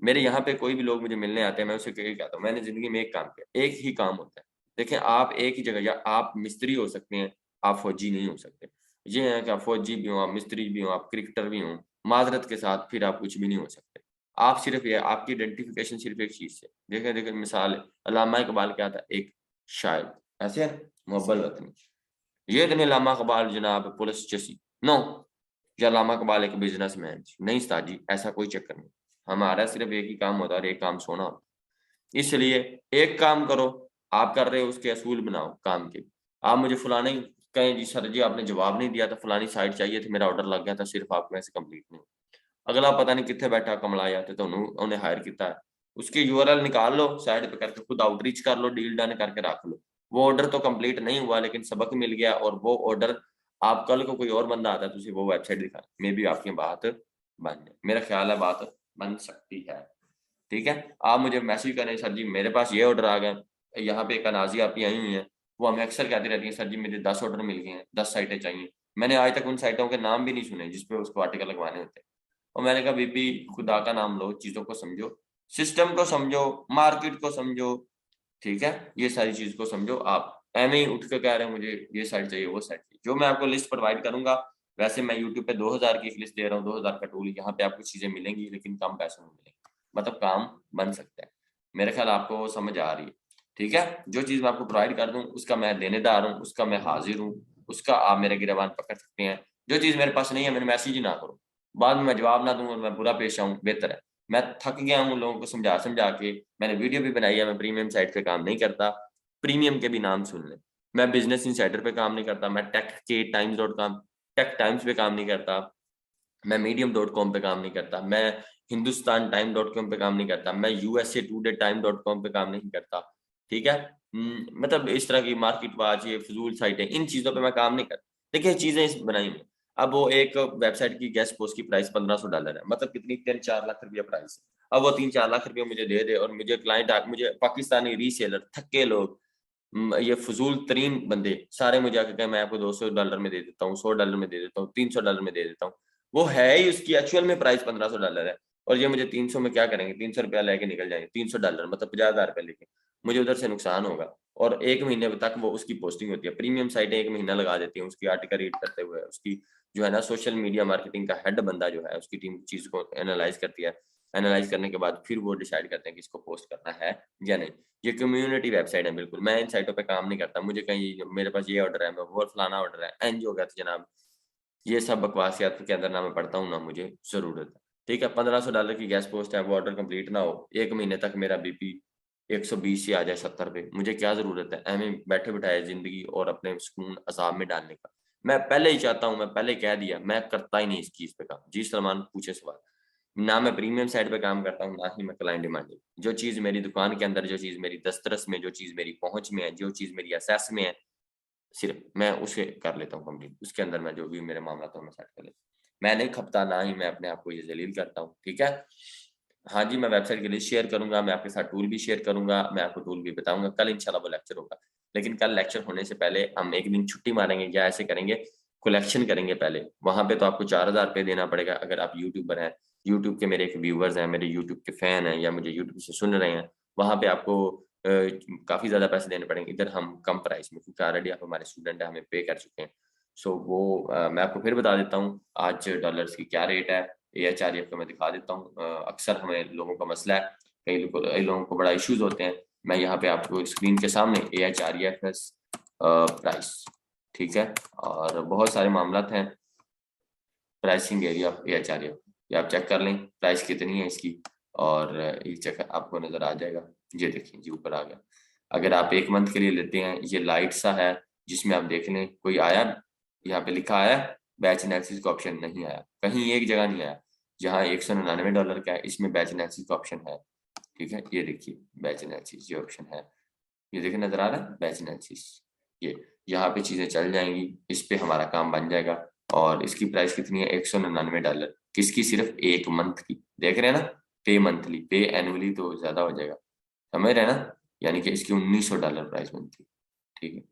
मेरे यहाँ पे कोई भी लोग मुझे मिलने आते हैं, मैं उसे यही कहता हूँ, मैंने जिंदगी में एक काम किया, एक ही काम होता है। देखें, आप एक ही जगह, या आप मिस्त्री हो सकते हैं, आप फौजी नहीं हो सकते। ये है कि आप फौजी भी हो, आप मिस्त्री भी हो, आप क्रिकेटर भी हो, माजरत के साथ फिर आप कुछ भी नहीं हो सकते। आप सिर्फ ये, आपकी आइडेंटिफिकेशन सिर्फ एक चीज से, देखें देखें मिसाल है, अल्लामा इकबाल क्या था, एक शायर, ऐसे है मुहब्बल वतनी। ये तो नहीं अल्लामा इकबाल जनाब पुलिस चसी, नो, या अल्लामा इकबाल एक बिजनेसमैन, नहीं उस्ताद जी, ऐसा कोई चक्कर नहीं। हमारा सिर्फ एक ही काम होता है और एक काम सोना होता है। इसलिए एक काम करो, आप कर रहे हो उसके असूल बनाओ काम के। आप मुझे फलाने कहें जी सर जी आपने जवाब नहीं दिया था, फलानी साइट चाहिए थी, मेरा ऑर्डर लग गया था, सिर्फ आप में से कंप्लीट नहीं। अगला पता नहीं कितने बैठा कमलाया ते तो उन्हें हायर किया है, उसकी यूआरएल निकाल लो, साइड पे करके खुद आउटरीच कर लो, डील डन करके रख लो। वो ऑर्डर तो कंप्लीट नहीं हुआ, लेकिन सबक मिल गया, और वो ऑर्डर आप कल को कोई और बंदा आता है तो उसे वो वेबसाइट दिखा, मे बी आपकी बात बन जाए। मेरा ख्याल है बात बन सकती है। ठीक है, आप मुझे मैसेज करें, सर जी मेरे पास ये ऑर्डर आ गए, यहाँ पे एक अनाजी आपकी आई हुई है, वो हमें अक्सर कहती रहती है, सर जी मुझे 10 ऑर्डर मिल गए हैं, 10 साइटें चाहिए। मैंने आज तक उन साइटों के नाम भी नहीं सुने जिसपे उसको आर्टिकल लगवाने होते हैं। और मैंने कहा बीबी खुदा का नाम लो, चीजों को समझो, सिस्टम को समझो, मार्केट को समझो। ठीक है, ये सारी चीज को समझो। आप एम ही उठ के कह रहे हैं मुझे ये साइट चाहिए वो साइट चाहिए, जो मैं आपको लिस्ट प्रोवाइड करूंगा। वैसे मैं यूट्यूब पे 2000 की एक लिस्ट दे रहा हूँ, 2000 का टूल, यहाँ पे आपको चीजें मिलेंगी लेकिन कम पैसों में मिलेंगी, मतलब काम बन सकता है। मेरे ख्याल आपको वो समझ आ रही है। ठीक है, जो चीज मैं आपको प्रोवाइड कर दूं उसका मैं देनेदार हूँ, उसका मैं हाजिर हूँ, उसका आप मेरे गिरबान पकड़ सकते हैं। जो चीज मेरे पास नहीं है, मैंने मैसेज ही ना करो, बाद में मैं जवाब ना दूं और मैं बुरा पेश आऊं, बेहतर है। मैं थक गया हूँ लोगों को समझा समझा के, मैंने वीडियो भी बनाई है, मैं प्रीमियम साइट पे काम नहीं करता। प्रीमियम के भी नाम सुन लें। मैं बिजनेस इनसाइडर पे काम नहीं करता, मैं टेक टाइम्स पे काम नहीं करता, मैं medium.com पे काम नहीं करता, मैं हिंदुस्तान टाइम.com पे काम नहीं करता, मैं यूएसए टुडे टाइम.com पे काम नहीं करता। ठीक है, मतलब इस तरह की मार्केट वाच, ये फजूल साइटें, इन चीजों पे मैं काम नहीं करता। देखिए चीजें बनाई हुई। अब वो एक वेबसाइट की गेस्ट पोस्ट की प्राइस $1500 है, मतलब कितनी, 3-4 लाख रुपया प्राइस है। अब वो 3-4 लाख रुपया मुझे दे दे, और मुझे क्लाइंट, मुझे पाकिस्तानी रीसेलर थक्के लोग, ये फजूल तरीन बंदे सारे मुझे आके कहे मैं आपको $200 में दे देता हूँ, $100 में दे देता हूँ, $300 में दे देता हूँ। वो है ही, उसकी एक्चुअल में प्राइस $1500 है, और ये मुझे 300 में क्या करेंगे, $300 लेके निकल जाएंगे, $300 मतलब $50,000 लेके, मुझे उधर से नुकसान होगा। और एक महीने तक वो उसकी पोस्टिंग होती है, प्रीमियम साइटें एक महीना लगा देती हैं उसकी आर्टिकल रीड करते हुए, उसकी जो है ना सोशल मीडिया मार्केटिंग का हेड बंदा जो है, उसकी टीम चीज को एनालाइज करती है। एनालाइज करने के बाद फिर वो डिसाइड करते हैं कि इसको पोस्ट करना है या नहीं। ये कम्युनिटी वेबसाइट है बिल्कुल, मैं इन साइटों पे काम नहीं करता। मुझे कहीं मेरे पास ये ऑर्डर है, मैं वो फलाना ऑर्डर है, एनजीओ का तो जनाब ये सब बकवासियत के अंदर ना मैं पढ़ता हूँ ना मुझे जरूरत है। ठीक है, $1500 की गैस पोस्ट है, वो ऑर्डर कंप्लीट ना हो, एक महीने तक मेरा बीपी 120 से आ जाए 70 पे, मुझे क्या जरूरत है हमें बैठे बिठाए जिंदगी और अपने सुकून अजाब में डालने का। मैं पहले ही चाहता हूँ, मैं पहले कह दिया, मैं करता ही नहीं इस चीज पे काम। जी सलमान पूछे सवाल। ना मैं प्रीमियम साइड पे काम करता हूँ, ना ही मैं क्लाइंट डिमांडिंग। जो चीज मेरी दुकान के अंदर, जो चीज मेरी दस्तरस में, जो चीज मेरी पहुंच में है, जो चीज मेरी असेस में है, सिर्फ मैं उसे कर लेता हूँ कंप्लीट, उसके अंदर मैं जो भी मेरे मामला तो मैं सेट कर लेता हूँ। मैं नहीं खपता, ना ही मैं अपने आप को ये जलील करता हूँ। ठीक है, हाँ जी, मैं वेबसाइट की लिस्ट शेयर करूंगा, मैं आपके साथ टूल भी शेयर करूंगा, मैं आपको टूल भी बताऊंगा, कल इंशाल्लाह वो लेक्चर होगा। लेकिन कल लेक्चर होने से पहले हम एक दिन छुट्टी मारेंगे, या ऐसे करेंगे, कलेक्शन करेंगे पहले। वहां पे तो आपको $4000 देना पड़ेगा अगर आप यूट्यूबर हैं, यूट्यूब के मेरे एक व्यूवर्स हैं, मेरे यूट्यूब के फैन हैं, या मुझे यूट्यूब से सुन रहे हैं, वहां पे आपको काफी ज्यादा पैसे देने पड़ेंगे। इधर हम कम प्राइस में, क्योंकि ऑलरेडी आप हमारे स्टूडेंट हैं, हमें पे कर चुके हैं। सो वो मैं आपको फिर बता देता हूँ आज डॉलर्स की क्या रेट है। AHRF को मैं दिखा देता हूँ। अक्सर हमें लोगों का मसला है, कई लोगों को बड़ा इश्यूज होते हैं। मैं यहाँ पे आपको स्क्रीन के सामने AHREFS प्राइस, ठीक है, और बहुत सारे मामला हैं। प्राइसिंग एरिया AHREF, ये आप चेक कर लें प्राइस कितनी है इसकी, और ये चेक आपको नजर आ जाएगा। ये देखिए जी ऊपर आ गया। अगर आप एक मंथ के लिए लेते हैं, ये लाइट सा है जिसमें आप देख लें कोई आया, यहाँ पे लिखा आया बैच एनालिसिस का ऑप्शन नहीं आया, कहीं एक जगह नहीं आया। जहाँ $199 का है इसमें बैच एनालिसिस का ऑप्शन है। ठीक है, ये देखिए बैच एनालिसिस, ये ऑप्शन है, ये देखिए नजर आ रहा है बैच एनालिसिस। ये यहाँ पे चीजें चल जाएंगी, इस पे हमारा काम बन जाएगा। और इसकी प्राइस कितनी है, $199। किसकी, सिर्फ एक मंथ की। देख रहे हैं ना, पे मंथली, पे एनुअली तो ज्यादा हो जाएगा, समझ रहे हैं ना। यानी कि इसकी $1900 प्राइस बनती है। ठीक है,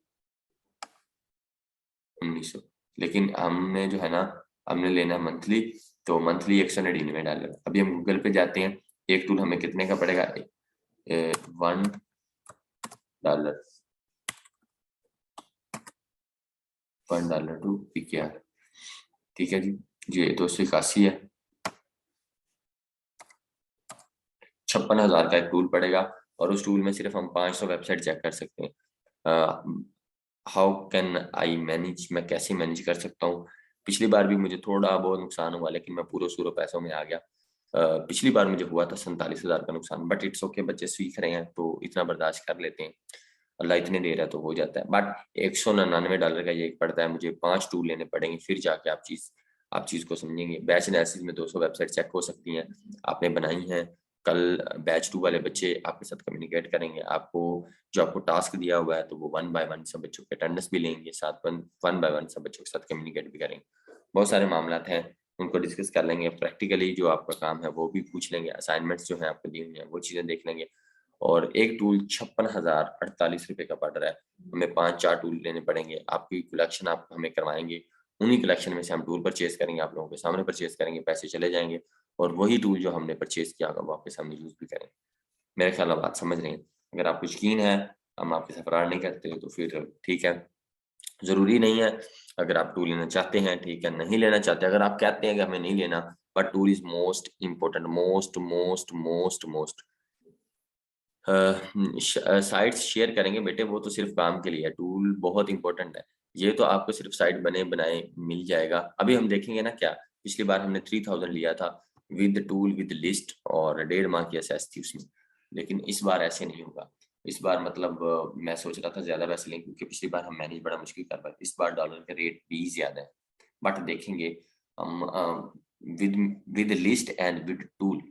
1900। लेकिन हमने जो है ना, हमने लेना है मंथली, तो मंथली $199। अभी हम गूगल पे जाते हैं, एक टूल हमें कितने का पड़ेगा, $1 $1 टू PKR, ठीक है जी। ये 281 है। 56,000 का एक टूल पड़ेगा और उस टूल में सिर्फ हम 500 वेबसाइट चेक कर सकते हैं। हाउ कैन आई मैनेज, मैं कैसे मैनेज कर सकता हूँ। पिछली बार भी मुझे थोड़ा बहुत नुकसान हुआ लेकिन मैं पूरे सूरों पैसों में आ गया। पिछली बार मुझे हुआ था 47,000 का नुकसान, बट इट्स ओके, बच्चे सीख रहे हैं तो इतना बर्दाश्त कर लेते हैं, अल्लाह इतने दे रहा है तो हो जाता है। बट $199 का ये एक पड़ता है, मुझे 5 टूल लेने पड़ेंगे, फिर जाके आप चीज को समझेंगे। बैच एनालिसिस में 200 वेबसाइट चेक हो सकती हैं, आपने बनाई हैं। कल बैच 2 वाले बच्चे आपके साथ कम्युनिकेट करेंगे, आपको जो आपको टास्क दिया हुआ है तो वो 1 बाय 1 सब बच्चों के अटेंडेंस भी लेंगे, साथ 1 बाय 1 सब बच्चों के साथ कम्युनिकेट भी करेंगे। बहुत सारे मामला हैं, उनको डिस्कस कर लेंगे। प्रैक्टिकली जो आपका काम है वो भी पूछ लेंगे, असाइनमेंट्स जो है आपको दी हुई हैं वो चीजें देख लेंगे। और एक टूल 56,048 रुपए का पड़ रहा है, हमें 5-4 टूल लेने पड़ेंगे। आपकी कलेक्शन आप हमें करवाएंगे, उन्हीं कलेक्शन में से हम टूल परचेज करेंगे, आप लोगों के सामने परचेज करेंगे, पैसे चले जाएंगे और वही टूल जो हमने परचेज किया होगा वो आपके सामने यूज भी करेंगे। मेरे ख्याल आप बात समझ रहे हैं। अगर आपको यकीन है, हम आपके साथ फरार नहीं करते तो फिर ठीक है, जरूरी नहीं है। अगर आप टूल लेना चाहते हैं ठीक है, नहीं लेना चाहते, अगर आप कहते हैं कि हमें नहीं लेना, but tool is most important, most most most most. Sites share करेंगे बेटे, वो तो सिर्फ काम के लिए है, टूल बहुत इंपॉर्टेंट है। ये तो आपको सिर्फ साइट बने बनाए मिल जाएगा। अभी हम देखेंगे ना, क्या पिछली बार हमने 3000 लिया था विद टूल विद लिस्ट और 1.5 माह की एसएस थी उसमें, लेकिन इस बार ऐसे नहीं होगा। इस बार मतलब मैं सोच रहा था ज्यादा पैसे लें क्योंकि पिछली बार हम मैनेज बड़ा मुश्किल कर पाए, इस बार डॉलर का रेट भी ज्यादा है। बट देखेंगे हम with with list and with tool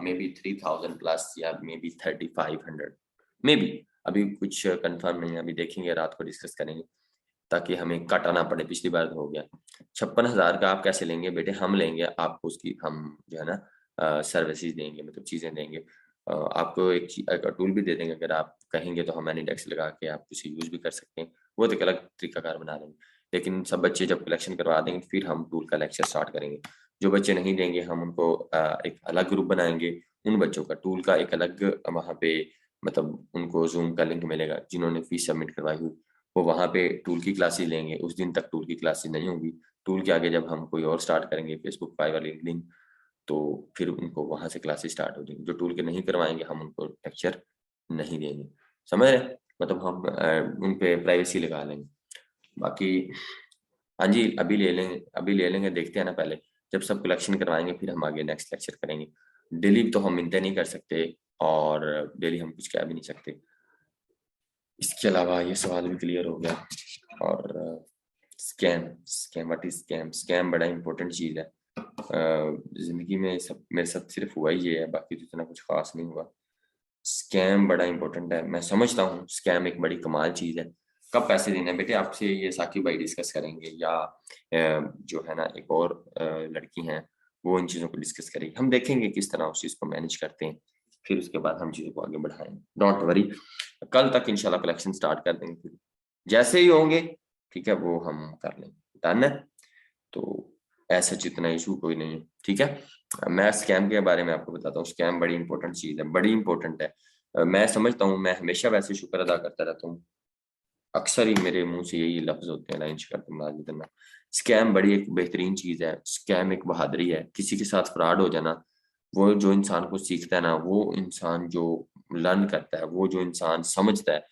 may be 3000 plus या मे बी 3500 मे बी, अभी कुछ कंफर्म नहीं है, अभी देखेंगे, रात को डिस्कस करेंगे ताकि हमें काटा ना पड़े। पिछली बार तो हो गया। 56,000 का आप कैसे लेंगे बेटे, हम लेंगे आपको उसकी, हम जो है ना सर्विसेज देंगे, मतलब चीजें देंगे। आपको एक टूल भी दे देंगे, अगर आप कहेंगे तो हम एनीडेक्स लगा के आप उसे यूज भी कर सकते हैं, वो तो एक अलग तरीकाकार बना देंगे। लेकिन सब बच्चे जब कलेक्शन करवा देंगे फिर हम टूल का लेक्चर स्टार्ट करेंगे। जो बच्चे नहीं देंगे हम उनको एक अलग ग्रुप बनाएंगे, उन बच्चों का टूल का एक अलग वहाँ पे, मतलब उनको जूम का लिंक मिलेगा, जिन्होंने फीस सबमिट करवाई हुई वो वहाँ पे टूल की क्लासेस लेंगे। उस दिन तक टूल की क्लासेस नहीं होंगी, टूल के आगे जब हम कोई और स्टार्ट करेंगे, फेसबुक, फाइवर, लिंक्डइन, तो फिर उनको वहां से क्लासेस स्टार्ट हो जाएंगी। जो टूल के नहीं करवाएंगे हम उनको लेक्चर नहीं देंगे, समझ रहे, मतलब हम उन पे प्राइवेसी लगा लेंगे। बाकी हाँ जी, अभी ले लेंगे, देखते हैं ना पहले, जब सब कलेक्शन करवाएंगे फिर हम आगे नेक्स्ट लेक्चर करेंगे। डेली तो हम मिलते नहीं कर सकते और डेली हम कुछ कह भी नहीं सकते। इसके अलावा ये सवाल भी क्लियर हो गया। और scam, scam what is scam, scam बड़ा इंपॉर्टेंट चीज है। जिंदगी में सब मेरे साथ सिर्फ हुआ ही ये है, बाकी तो इतना कुछ खास नहीं हुआ। स्कैम बड़ा इंपॉर्टेंट है, मैं समझता हूँ स्कैम एक बड़ी कमाल चीज है। कब पैसे देने हैं बेटे, आपसे ये साकिब भाई डिस्कस करेंगे या जो है ना एक और लड़की हैं वो इन चीज़ों को डिस्कस करेंगे। हम देखेंगे किस तरह उस चीज़ को मैनेज करते हैं, फिर उसके बाद हम चीज़ों को आगे बढ़ाएंगे। डोंट वरी, कल तक इंशाल्लाह कलेक्शन स्टार्ट कर देंगे, फिर जैसे ही होंगे ठीक है वो हम कर लेंगे, डन है। तो ऐसा जितना इशू कोई नहीं है, ठीक है। मैं स्कैम के बारे में आपको बताता हूँ, स्कैम बड़ी इंपॉर्टेंट चीज है, बड़ी इंपॉर्टेंट है। मैं समझता हूँ, मैं हमेशा वैसे शुक्र अदा करता रहता हूँ, अक्सर ही मेरे मुंह से यही लफ्ज होते हैं, लाइन शिकर, स्कैम बड़ी एक बेहतरीन चीज है। स्कैम एक बहादुरी है, किसी के साथ फ्रॉड हो जाना, वो जो इंसान को सीखता है ना, वो इंसान जो लर्न करता है, वो जो इंसान समझता है,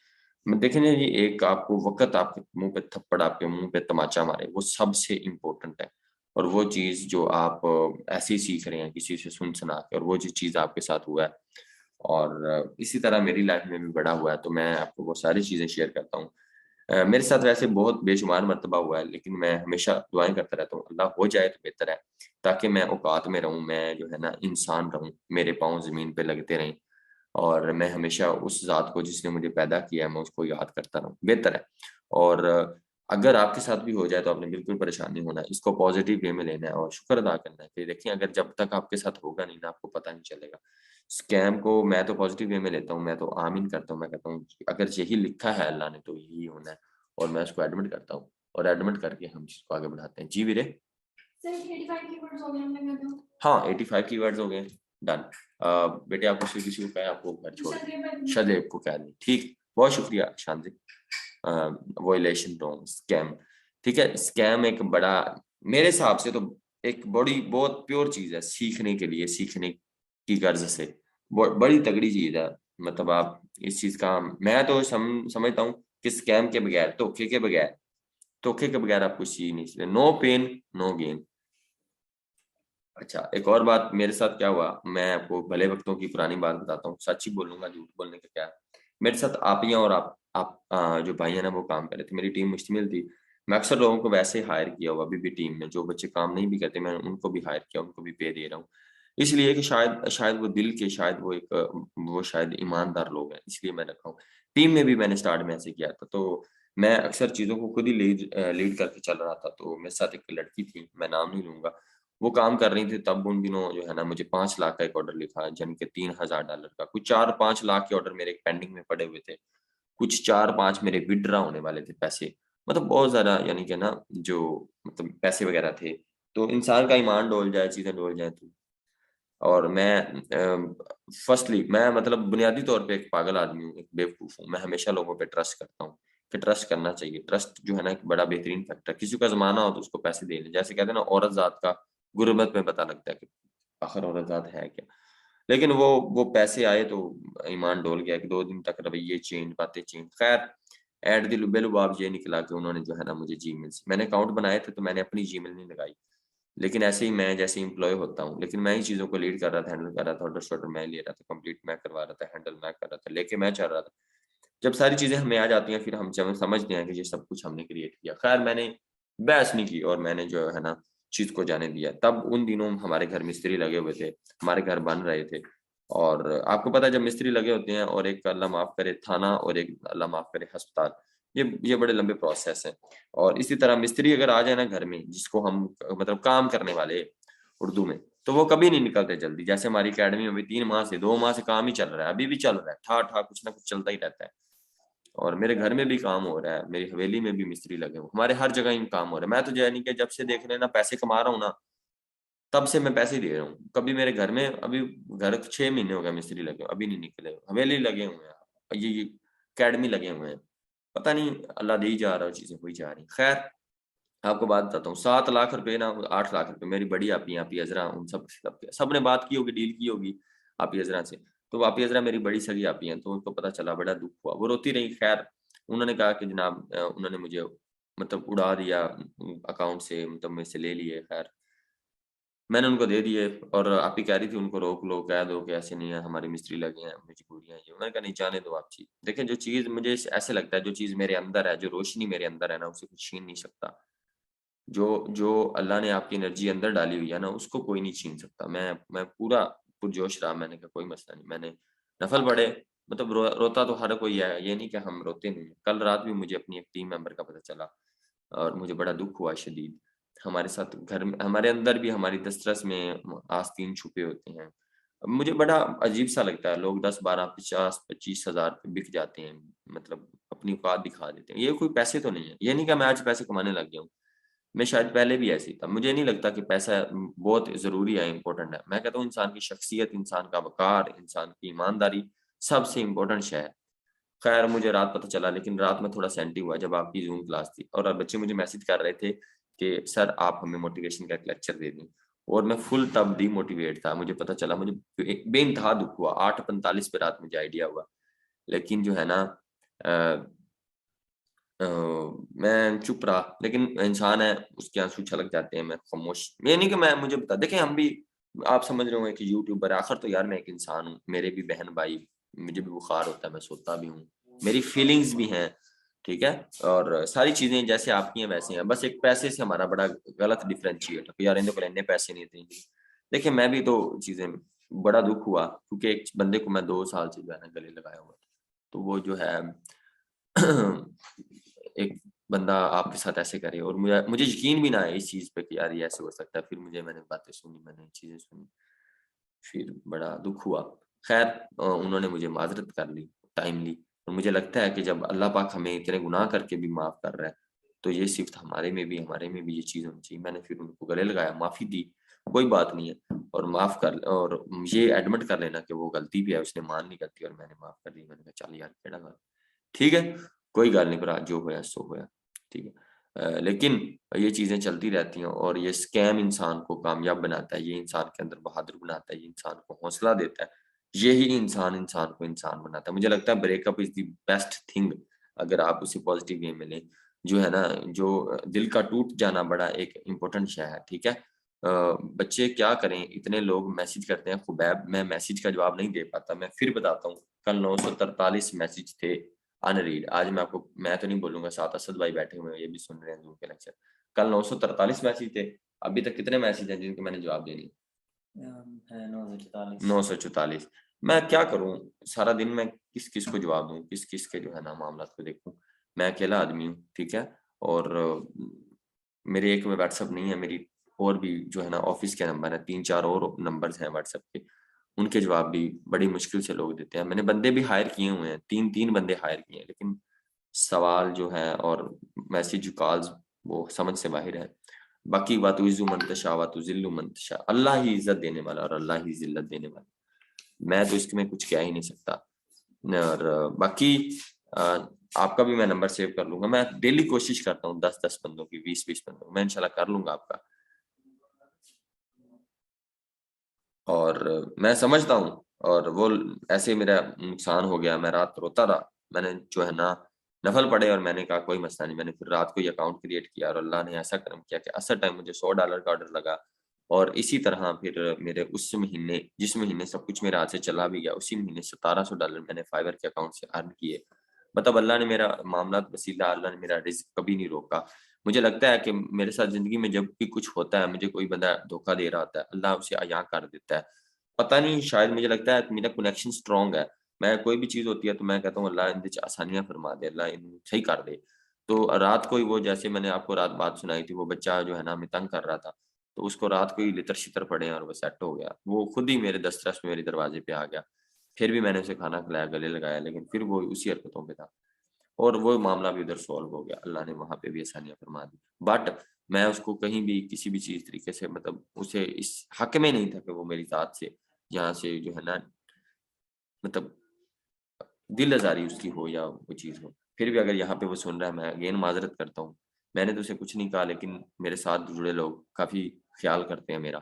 देखें ना जी, एक आपको वक्त आपके मुंह पे थप्पड़, आपके मुंह पे तमाचा मारे, वो सबसे इम्पोर्टेंट है। और वो चीज जो आप ऐसे ही सीख रहे हैं किसी से सुन सुना के, और वो जो चीज आपके साथ हुआ है, और इसी तरह मेरी लाइफ में भी बड़ा हुआ है, तो मैं आपको वो सारी चीजें शेयर करता हूँ। मेरे साथ वैसे बहुत बेशुमार मर्तबा हुआ है, लेकिन मैं हमेशा दुआएं करता रहता हूँ, अल्लाह हो जाए तो बेहतर है, ताकि मैं औकात में रहूं, मैं जो है ना इंसान रहूं, मेरे पाँव जमीन पे लगते रहें, और मैं हमेशा उस ज़ात को जिसने मुझे पैदा किया है मैं उसको याद करता रहूं, बेहतर है। और अगर आपके साथ भी हो जाए तो आपने बिल्कुल परेशान नहीं होना, इसको पॉजिटिव वे में लेना है और शुक्र अदा करना है कि देखिए, अगर जब तक आपके साथ होगा नहीं ना, आपको पता नहीं चलेगा। स्कैम को मैं तो पॉजिटिव वे में लेता हूँ, मैं तो आमीन करता हूँ, मैं कहता हूँ अगर यही लिखा है अल्लाह ने तो यही होना है, और मैं उसको एडमिट करता हूँ, और एडमिट करके हम चीज़ को आगे बढ़ाते हैं। जी वीरे, सर 85 कीवर्ड्स हो गए हमने कर दो। हाँ 85 कीवर्ड्स हो गए, डन। बेटे आपको सिर्फ किसी को कहा आपको घर छोड़ शदेब को कह दी, ठीक, बहुत शुक्रिया शांति। वॉयलेशन रॉन्ग स्कैम, ठीक है। स्कैम एक बड़ा, मेरे हिसाब से तो एक बड़ी बहुत प्योर चीज है सीखने के लिए, सीखने की गर्ज से बड़ी तगड़ी चीज है। मतलब आप इस चीज का, मैं तो समझता हूँ कि स्कैम के बगैर, धोखे के बगैर आप कुछ चीज नहीं सीखते। No pain no gain. अच्छा, एक और बात मेरे साथ क्या हुआ, मैं आपको भले वक्तों की पुरानी बात बताता हूँ, सच ही बोलूंगा, झूठ बोलने का क्या है। मेरे साथ आपियां और आप जो भाई है ना वो काम कर रहे थे, मेरी टीम मुश्तमिल थी। मैं अक्सर लोगों को वैसे हायर किया हुआ अभी भी टीम में, जो बच्चे काम नहीं भी करते मैं उनको भी हायर किया, उनको भी पे दे रहा हूँ। इसलिए कि शायद शायद वो दिल के, शायद वो एक वो शायद ईमानदार लोग हैं, इसलिए मैं रखा हूँ। टीम में भी मैंने स्टार्ट में ऐसे किया था, तो मैं अक्सर चीजों को खुद ही लीड करके चल रहा था। तो मेरे साथ एक लड़की थी, मैं नाम नहीं लूंगा, वो काम कर रही थी तब। उन दिनों जो है ना मुझे 5 लाख का एक ऑर्डर लिखा, यानी कि $3,000 का। कुछ 4-5 लाख के ऑर्डर मेरे पेंडिंग में पड़े हुए थे, कुछ 4-5 मेरे विड्रॉ होने वाले थे पैसे। मतलब बहुत ज्यादा, यानी कि ना जो मतलब पैसे वगैरह थे। तो इंसान का ईमान डोल जाए, चीजें डोल जाए तो। और मैं फर्स्टली मैं मतलब बुनियादी तौर पे एक पागल आदमी हूँ, एक बेवकूफ हूँ। मैं हमेशा लोगों पे ट्रस्ट करता हूँ कि ट्रस्ट करना चाहिए। ट्रस्ट जो है ना एक बड़ा बेहतरीन फैक्टर, किसी का जमाना हो तो उसको पैसे दे ले। जैसे कहते हैं ना, औरत जात का गुर्बत में पता लगता है कि आखिर औरत जात है क्या। लेकिन वो पैसे आए तो ईमान डोल गया कि 2 दिन तक रवैये चेंज, बातें चेंज। खैर, एट द बेलुबाब ये निकला कि उन्होंने जो है ना मुझे जीमेल से, मैंने अकाउंट बनाए थे तो मैंने अपनी जीमेल नहीं लगाई। लेकिन ऐसे ही मैं जैसे एम्प्लॉय होता हूँ, लेकिन मैं ही चीज़ों को लीड कर रहा था, हैंडल कर रहा था, ऑर्डर शॉर्डर मैं ले रहा था, कंप्लीट मैं करवा रहा था, हैंडल मैं कर रहा था, लेके मैं चल रहा था। जब सारी चीज़ें हमें आ जाती हैं फिर हम समझते हैं कि ये सब कुछ हमने क्रिएट किया। खैर, मैंने बहस नहीं की और मैंने जो है ना चीज़ को जाने दिया। तब उन दिनों हमारे घर मिस्त्री लगे हुए थे, हमारे घर बन रहे थे। और आपको पता है जब मिस्त्री लगे होते हैं और एक अल्लाह माफ करे थाना और एक अल्लाह माफ करे अस्पताल, ये बड़े लंबे प्रोसेस हैं। और इसी तरह मिस्त्री अगर आ जाए ना घर में, जिसको हम मतलब काम करने वाले उर्दू में, तो वो कभी नहीं निकलते जल्दी। जैसे हमारी अकेडमी में भी 3 माह से 2 माह से काम ही चल रहा है, अभी भी चल रहा है, ठा ठा कुछ ना कुछ चलता ही रहता है। और मेरे घर में भी काम हो रहा है, मेरी हवेली में भी मिस्त्री लगे हुए, हमारे हर जगह ही काम हो रहा है। मैं तो जो है नहीं कि जब से देख लेना पैसे कमा रहा हूँ ना, तब से मैं पैसे ही दे रहा हूँ। कभी मेरे घर में अभी घर 6 महीने हो गए मिस्त्री लगे अभी नहीं निकले, हवेली लगे हुए हैं, ये अकेडमी लगे हुए हैं। पता नहीं अल्लाह दे ही जा रहा है, चीजें हुई जा रही। खैर, आपको बात बताता हूँ, 7 लाख रुपए ना 8 लाख रुपए मेरी बड़ी आपी अजरा, उन सब ने बात की होगी, डील की होगी आपी अजरा से। तो आपी अजरा मेरी बड़ी सगी आपी हैं, तो उनको पता चला, बड़ा दुख हुआ, वो रोती रही। खैर, उन्होंने कहा कि जनाब उन्होंने मुझे मतलब उड़ा दिया अकाउंट से, मतलब मेरे से ले लिए। खैर, मैंने उनको दे दिए और आप ही कह रही थी उनको रोक लो, कह दो कि ऐसे नहीं है, हमारे मिस्त्री लगे हैं, मजबूरियां ये। उन्होंने कहा नहीं, जाने दो आप चीज। देखिए, जो चीज मुझे ऐसे लगता है, जो चीज मेरे अंदर है, जो रोशनी मेरे अंदर है ना, उसे कुछ छीन नहीं सकता। जो जो अल्लाह ने आपकी एनर्जी अंदर डाली हुई है ना, उसको कोई नहीं छीन सकता। मैं पूरा पुरजोश रहा, मैंने कहा कोई मसला नहीं। मैंने नफल पढ़े, मतलब रोता तो हर कोई है, ये नहीं कि हम रोते नहीं हैं। कल रात भी मुझे अपनी एक टीम मेंबर का पता चला और मुझे बड़ा दुख हुआ शदीद। हमारे साथ घर में, हमारे अंदर भी हमारी दस्तरस में आस्तीन छुपे होते हैं। अब मुझे बड़ा अजीब सा लगता है, लोग 10, 12, 50, 25 हज़ार पे बिक जाते हैं, मतलब अपनी औकात दिखा देते हैं। ये कोई पैसे तो नहीं है, ये नहीं कि मैं आज पैसे कमाने लग गया हूँ। मैं शायद पहले भी ऐसे ही था, मुझे नहीं लगता कि पैसा बहुत ज़रूरी है, इम्पोर्टेंट है। मैं कहता हूँ इंसान की शख्सियत, इंसान का वक़ार, इंसान की ईमानदारी सबसे इम्पोर्टेंट शय है। खैर, मुझे रात पता चला, लेकिन रात में थोड़ा सेंटी हुआ जब आपकी ज़ूम क्लास थी और बच्चे मुझे मैसेज कर रहे थे कि सर आप हमें मोटिवेशन का एक लेक्चर दे दें। और मैं फुल तब डिमोटिवेट था, मुझे पता चला, मुझे बेइंतहा दुःख हुआ। 8:45 पे रात मुझे आइडिया हुआ। लेकिन जो है ना अ अ, मैं चुप रहा, लेकिन इंसान है, उसके आंसू छलक जाते हैं। मैं खामोश, ये नहीं कि मैं मुझे बता देखें, हम भी, आप समझ रहे होंगे कि यूट्यूबर है, आखिर तो यार मैं एक इंसान हूँ, मेरे भी बहन भाई, मुझे भी बुखार होता है, मैं सोता भी हूँ, मेरी फीलिंग्स भी हैं, ठीक है। और सारी चीजें जैसे आपकी हैं वैसे हैं, बस एक पैसे से हमारा बड़ा गलत डिफरेंशिएट है, यार इनके इतने पैसे नहीं थे। देखिए, मैं भी तो चीजें, बड़ा दुख हुआ क्योंकि एक बंदे को मैं 2 साल से जो है ना गले लगाया हुआ था। तो वो जो है एक बंदा आपके साथ ऐसे करे और मुझे मुझे यकीन भी ना है इस चीज़ पे कि यार ये ऐसे हो सकता है। फिर मैंने बातें सुनी, मैंने चीज़ें सुनी, फिर बड़ा दुख हुआ। खैर, उन्होंने मुझे माज़रत कर ली, टाइम ली। और मुझे लगता है कि जब अल्लाह पाक हमें इतने गुनाह करके भी माफ़ कर रहा है, तो ये सिफ़्त हमारे में भी ये चीज़ होनी चाहिए। मैंने फिर उनको गले लगाया, माफ़ी दी कोई बात नहीं है, और माफ कर, और ये एडमिट कर लेना कि वो गलती भी है, उसने मान ली गलती और मैंने माफ कर दी। मैंने कहा चल यार केड़ा गल, ठीक है कोई गल नहीं भरा, जो होया सो होया, ठीक है। लेकिन ये चीजें चलती रहती हैं और ये स्कैम इंसान को कामयाब बनाता है, ये इंसान के अंदर बहादुर बनाता है, ये इंसान को हौसला देता है, यही इंसान इंसान को इंसान बनाता है। मुझे लगता है breakup is the best thing, अगर आप उसे पॉजिटिव वे में लें, जो है ना, जो दिल का टूट जाना बड़ा एक इम्पोर्टेंट शय है, ठीक है। बच्चे क्या करें, इतने लोग मैसेज करते हैं, खुबैब मैं मैसेज का जवाब नहीं दे पाता, मैं फिर बताता हूँ, कल 943 मैसेज थे अनरीड। आज मैं आपको, मैं तो नहीं बोलूंगा, साथ असद भाई बैठे हुए हैं, ये भी सुन रहे हैं जूम के लेक्चर। कल 943 मैसेज थे, अभी तक कितने मैसेज हैं जिनके मैंने जवाब दे दिए? 944। मैं क्या करूं, सारा दिन मैं किस किस को जवाब दूं, किस किस के जो है ना मामला को देखूं। मैं अकेला आदमी हूँ, ठीक है, और मेरे एक में व्हाट्सअप नहीं है, मेरी और भी जो है ना ऑफिस के नंबर है, 3-4 और नंबर्स हैं व्हाट्सएप के, उनके जवाब भी बड़ी मुश्किल से लोग देते हैं। मैंने बंदे भी हायर किए हुए हैं, 3-3 बंदे हायर किए हैं, लेकिन सवाल जो है और मैसेज कॉल्स वो समझ से बाहर है। बाकी बात इज़्ज़ु मन तशा व तुज़िल्लु मन तशा, अल्लाह ही इज्जत देने वाला और अल्लाह ही जिल्लत देने वाला, मैं तो इसमें कुछ कह ही नहीं सकता। और बाकी आपका भी मैं नंबर सेव कर लूंगा, मैं डेली कोशिश करता हूँ 10-10 बंदों की, 20-20 बंदों की, मैं इंशाल्लाह कर लूंगा आपका। और मैं समझता हूँ, और वो ऐसे मेरा नुकसान हो गया, मैं रात रोता रहा, मैंने जो है ना नफल पढ़े और मैंने कहा कोई मसला नहीं, मैंने फिर रात को ये अकाउंट क्रिएट किया और अल्लाह ने ऐसा करम किया कि असर टाइम मुझे $100 का ऑर्डर लगा। और इसी तरह फिर मेरे उस महीने, जिस महीने सब कुछ मेरे हाथ से चला भी गया, उसी महीने $1700 मैंने फाइवर के अकाउंट से अर्न किए। मतलब अल्लाह ने मेरा मामला वसीला, अल्लाह ने मेरा रिस्क कभी नहीं रोका। मुझे लगता है कि मेरे साथ जिंदगी में जब भी कुछ होता है, मुझे कोई बंदा धोखा दे रहा होता है, अल्लाह उसे अया कर देता है। पता नहीं, शायद मुझे लगता है कि मेरा कनेक्शन स्ट्रांग है। मैं कोई भी चीज़ होती है तो मैं कहता हूँ अल्लाह इनदे च आसानियाँ फरमा दे, अल्लाह इन्हें सही कर दे। तो रात को ही वो, जैसे मैंने आपको रात बात सुनाई थी, वो बच्चा जो है ना हमें तंग कर रहा था, तो उसको रात को ही लितर-शितर पड़े और वो सेट हो गया। वो खुद ही मेरे दस्तरस में मेरे दरवाज़े पे आ गया। फिर भी मैंने उसे खाना खिलाया, गले लगाया, लेकिन फिर वो उसी हरकतों पे था। और वो मामला भी उधर सॉल्व हो गया, अल्लाह ने वहाँ पे भी आसानियाँ फरमा दी। बट मैं उसको कहीं भी किसी भी चीज़ तरीके से, मतलब उसे इस हक में नहीं था कि वो मेरी ज़ात से यहाँ से जो है ना, मतलब दिल आज़ारी उसकी हो या वो चीज़ हो। फिर भी अगर यहाँ पे वो सुन रहा है, मैं अगेन माज़रत करता हूँ। मैंने तो उसे कुछ नहीं कहा, लेकिन मेरे साथ जुड़े लोग काफ़ी ख़्याल करते हैं मेरा,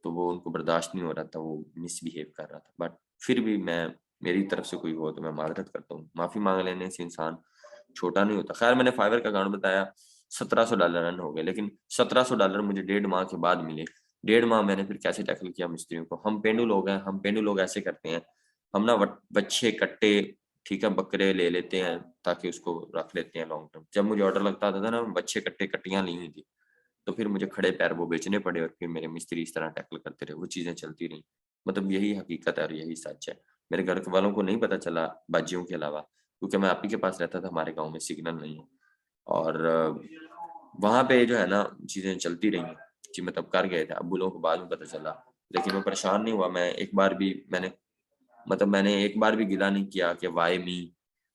तो वो उनको बर्दाश्त नहीं हो रहा था, वो मिसबिहेव कर रहा था। बट फिर भी मैं, मेरी तरफ से कोई हो तो मैं माज़रत करता हूँ। माफ़ी माँग लेने से इंसान छोटा नहीं होता। ख़ैर मैंने फाइवर का अकाउंट बताया, $1700 रन हो गए, लेकिन $1700 मुझे 1.5 माह के बाद मिले। 1.5 माह मैंने फिर कैसे टैकल किया मिस्त्रियों को। हम पेंडू लोग हैं, हम पेंडू लोग ऐसे करते हैं, हम ना वट बच्छे, कट्टे, ठीक है, बकरे ले लेते हैं ताकि उसको रख लेते हैं लॉन्ग टर्म। जब मुझे ऑर्डर लगता था ना, बच्छे, कट्टे, कट्टियाँ ली हुई थी, तो फिर मुझे खड़े पैर वो बेचने पड़े और फिर मेरे मिस्त्री इस तरह टैकल करते रहे, वो चीज़ें चलती रहीं। मतलब यही हकीकत है और यही सच है। मेरे घर वालों को नहीं पता चला बाजियों के अलावा, क्योंकि मैं आप ही के पास रहता था, हमारे गाँव में सिग्नल नहीं है। और वहाँ पे जो है ना चीज़ें चलती रहीं। जी, मतलब कर गए थे, अब्बू लोगों को बाद में पता चला, लेकिन मैं परेशान नहीं हुआ। मैं एक बार भी मैंने, मतलब मैंने एक बार भी गिला नहीं किया कि व्हाई मी,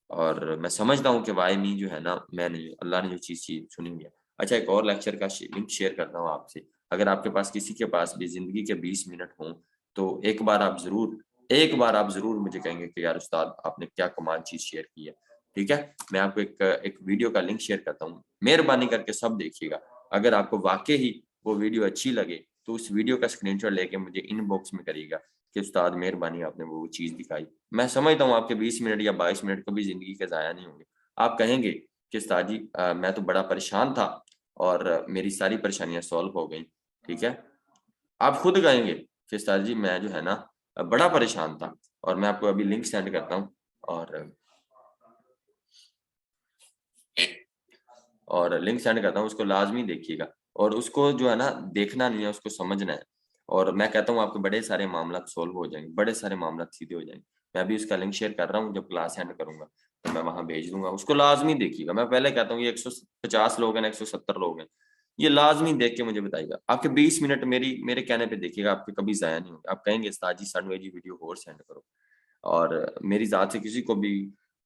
और मैं समझता हूँ कि व्हाई मी जो है ना, मैं नहीं, अल्लाह ने जो चीज़ चुनी हुई है। अच्छा, एक और लेक्चर का लिंक शेयर करता हूँ आपसे। अगर आपके पास, किसी के पास भी ज़िंदगी के 20 मिनट हों, तो एक बार आप ज़रूर मुझे कहेंगे कि यार उस्ताद आपने क्या कमाल चीज़ शेयर की है। ठीक है? मैं आपको एक वीडियो का लिंक शेयर करता हूँ। मेहरबानी करके सब देखिएगा। अगर आपको वाक़ई ही वो वीडियो अच्छी लगे, तो उस वीडियो का स्क्रीनशॉट लेके मुझे इनबॉक्स में करिएगा कि उस्ताद मेहरबानी आपने वो चीज़ दिखाई। मैं समझता हूँ आपके 20 मिनट या 22 मिनट कभी ज़िंदगी के ज़ाया नहीं होंगे। आप कहेंगे कि उस्ताद जी मैं तो बड़ा परेशान था और मेरी सारी परेशानियाँ सॉल्व हो गई, ठीक है? आप खुद कहेंगे कि उस्ताद जी मैं जो है ना बड़ा परेशान था, और मैं आपको अभी लिंक सेंड करता हूँ, और लिंक सेंड करता हूँ, उसको लाज़मी देखिएगा, और उसको जो है ना देखना नहीं है, उसको समझना है। और मैं कहता हूँ आपके बड़े सारे मामला सॉल्व हो जाएँगे, बड़े सारे मामला सीधे हो जाएँगे। मैं अभी उसका लिंक शेयर कर रहा हूँ, जब क्लास एंड करूँगा, तो मैं वहाँ भेज दूँगा, उसको लाज़मी देखिएगा। मैं पहले कहता हूँ ये 150 लोग हैं, 170 लोग हैं, ये लाज़मी देख के मुझे बताइएगा। आपके 20 मिनट मेरे कहने पे देखिएगा, आपके कभी ज़ाया नहीं होंगे। आप कहेंगे उस्ताद जी सानू जी वीडियो और सेंड करो। और मेरी ज़ात से किसी को भी,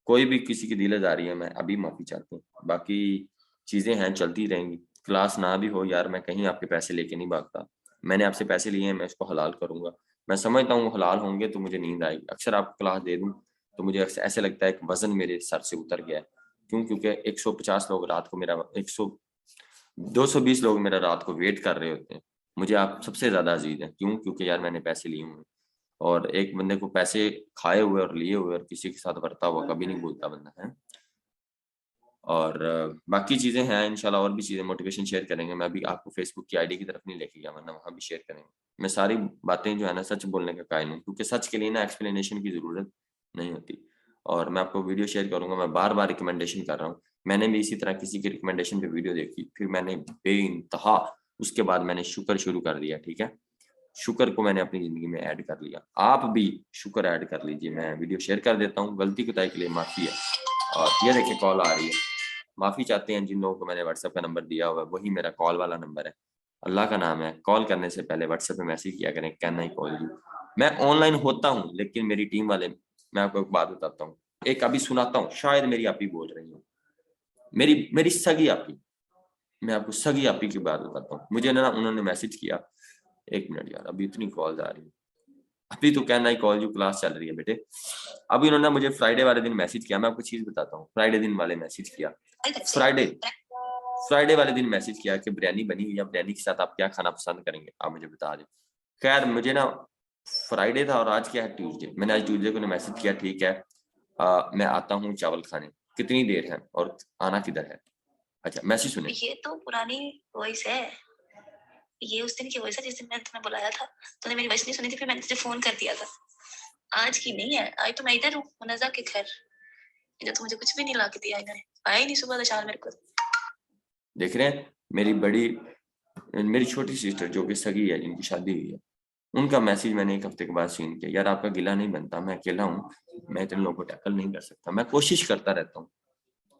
कोई भी किसी की दिल आज़ारी है, मैं अभी माफ़ी चाहता हूँ। बाकी चीज़ें हैं, चलती रहेंगी। क्लास ना भी हो यार, मैं कहीं आपके पैसे लेके नहीं भागता। मैंने आपसे पैसे लिए हैं, मैं इसको हलाल करूंगा। मैं समझता हूँ हलाल होंगे तो मुझे नींद आएगी। अक्सर आपको क्लास दे दूं तो मुझे ऐसे लगता है कि वजन मेरे सर से उतर गया है। क्यों? क्योंकि 150 लोग रात को मेरा 220 लोग मेरा रात को वेट कर रहे होते हैं। मुझे आप सबसे ज्यादा अजीज हैं। क्यों? क्योंकि यार मैंने पैसे लिए हुए, और एक बंदे को पैसे खाए हुए और लिए हुए और किसी के साथ बरता हुआ कभी नहीं भूलता बंदा है। और बाकी चीजें हैं इंशाल्लाह, और भी चीजें मोटिवेशन शेयर करेंगे। मैं अभी आपको फेसबुक की आईडी की तरफ नहीं लेके गया, वरना वहां भी शेयर करेंगे। मैं सारी बातें जो है ना सच बोलने का कायल हूँ, क्योंकि सच के लिए ना एक्सप्लेनेशन की जरूरत नहीं होती। और मैं आपको वीडियो शेयर करूंगा। मैं बार बार रिकमेंडेशन कर रहा हूँ। मैंने भी इसी तरह किसी की रिकमेंडेशन पे वीडियो देखी, फिर मैंने बेइंतहा उसके बाद मैंने शुक्र शुरू कर दिया। ठीक है, शुक्र को मैंने अपनी जिंदगी में ऐड कर लिया। आप भी शुक्र ऐड कर लीजिए। मैं वीडियो शेयर कर देता हूँ, गलती कोताही के लिए माफी है। और ये देखिए कॉल आ रही है। माफी चाहते हैं जिन लोगों को मैंने व्हाट्सएप का नंबर दिया हुआ है, वही मेरा कॉल वाला नंबर है। अल्लाह का नाम है, कॉल करने से पहले व्हाट्सएप पे मैसेज किया करें, कैन आई कॉल यू। मैं ऑनलाइन होता हूँ लेकिन मेरी टीम वाले, मैं आपको एक बात बताता हूँ, एक अभी सुनाता हूँ, शायद मेरी आपी बोल रही हूँ, मेरी मेरी सगी आपी, मैं आपको सगी आपी की बात बताता हूँ। मुझे ना उन्होंने मैसेज किया, एक मिनट यार अभी इतनी कॉल्स आ रही है, अभी तो can I call you class चल रही है बेटे। अभी उन्होंने मुझे फ्राइडे वाले दिन मैसेज किया। मैं आपको चीज बताता हूँ, फ्राइडे दिन वाले मैसेज किया, फ्राइडे फ्राइडे वाले दिन मैसेज किया कि बिरयानी बनी हुई है, बिरयानी के साथ आप क्या खाना पसंद करेंगे, आप मुझे बता दें। खैर मुझे ना फ्राइडे था और आज क्या है, ट्यूसडे। मैंने आज ट्यूसडे को मैसेज किया, ठीक है मैं आता हूँ चावल खाने, कितनी देर है और आना किधर है। अच्छा मैसेज सुने। ये तो पुरानी वॉइस है, ये उस दिन की वॉइस है जिस दिन मैंने तुम्हें बुलाया था। तूने मेरी वॉइस नहीं सुनी थी, फिर मैंने तुझे फोन कर दिया था। आज की नहीं है, आज तो मैं इधर हूँ मुनज़्ज़ा के घर। इधर तो मुझे कुछ भी नहीं ला के दिया इन्होंने, आया ही नहीं सुबह शाम मेरे को। देख रहे हैं, मेरी छोटी सिस्टर जो कि सगी है, जिनकी शादी हुई है, उनका मैसेज मैंने एक हफ्ते के बाद सीन किया। यार आपका गिला नहीं बनता, मैं अकेला हूँ, मैं इतने लोगों को टैकल नहीं कर सकता, मैं कोशिश करता रहता हूँ।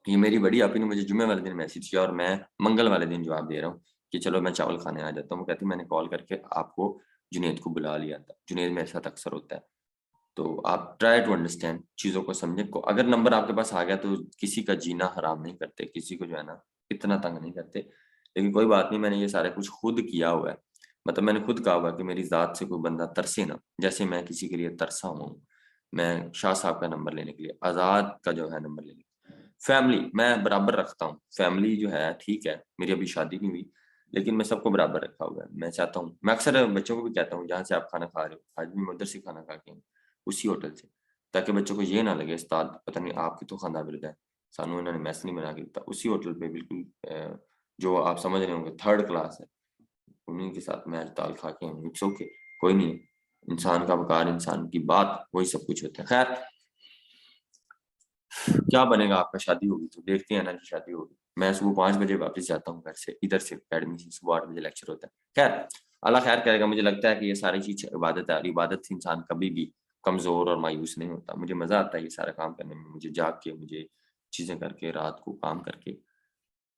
ये मेरी बड़ी आपी ने मुझे जुम्मे वाले दिन मैसेज किया और मैं मंगल वाले दिन जवाब दे रहा हूँ कि चलो मैं चावल खाने आ जाता हूँ। वो कहती मैंने कॉल करके आपको जुनेद को बुला लिया था। जुनेद मेरे साथ अक्सर होता है। तो आप ट्राई टू अंडरस्टैंड, चीज़ों को समझे को। अगर नंबर आपके पास आ गया तो किसी का जीना हराम नहीं करते, किसी को जो है ना इतना तंग नहीं करते। लेकिन कोई बात नहीं, मैंने ये सारा कुछ खुद किया हुआ है। मतलब मैंने खुद कहा हुआ कि मेरी ज़ात से कोई बंदा तरसे ना, जैसे मैं किसी के लिए तरसा हूँ। मैं शाह साहब का नंबर लेने के लिए, आज़ाद का जो है नंबर लेने के लिए, फैमिली मैं बराबर रखता हूँ। फैमिली जो है ठीक है, मेरी अभी शादी नहीं हुई लेकिन मैं सबको बराबर रखा हुआ है। मैं चाहता हूँ, मैं अक्सर बच्चों को भी कहता हूँ जहाँ से आप खाना खा रहे हो, आज भी मैं उधर से खाना खा के हूँ, उसी होटल से, ताकि बच्चों को ये ना लगे उस्ताद पता नहीं आपकी तो खाना बिरदा है, सानू इन्होंने मैस नहीं बना के दिता। उसी होटल पे बिल्कुल जो आप समझ रहे होंगे थर्ड क्लास है, उन्हीं के साथ मैं आज दाल खा के हूँ। इट्स ओके, कोई नहीं है। इंसान का वकार, इंसान की बात, वही सब कुछ होता है। खैर क्या बनेगा आपका, शादी होगी तो देखते हैं ना कि शादी होगी। मैं सुबह 5 बजे वापस जाता हूँ घर से, इधर से अकेडमी से, सुबह 8 बजे लेक्चर होता है। खैर अल्लाह खैर करेगा। मुझे लगता है कि ये सारी चीज इबादत है, और इबादत से इंसान कभी भी कमजोर और मायूस नहीं होता। मुझे मजा आता है ये सारा काम करने में, मुझे जाग के, मुझे चीजें करके, रात को काम करके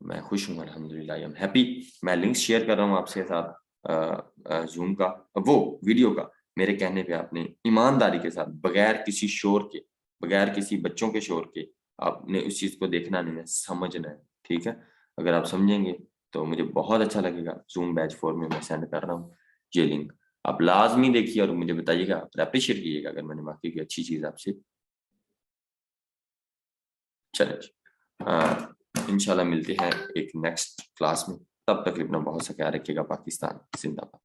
मैं खुश हूँ अल्हम्दुलिल्लाह, आई एम हैप्पी। मैं लिंक शेयर कर रहा हूँ आपके साथ जूम का, वो वीडियो का। मेरे कहने पे आपने ईमानदारी के साथ, बगैर किसी शोर के, बगैर किसी बच्चों के शोर के, आपने उस चीज को देखना नहीं है, समझना है। ठीक है, अगर आप समझेंगे तो मुझे बहुत अच्छा लगेगा। जूम बैच 4 में मैं सेंड कर रहा हूँ ये लिंक, आप लाजमी देखिए और मुझे बताइएगा, आप अप्रिशिएट कीजिएगा अगर मैंने वाकई की अच्छी चीज आपसे। चलिए इंशाल्लाह मिलते हैं एक नेक्स्ट क्लास में। तब तक अपना बहुत सा ख्याल रखिएगा। पाकिस्तान जिंदाबाद।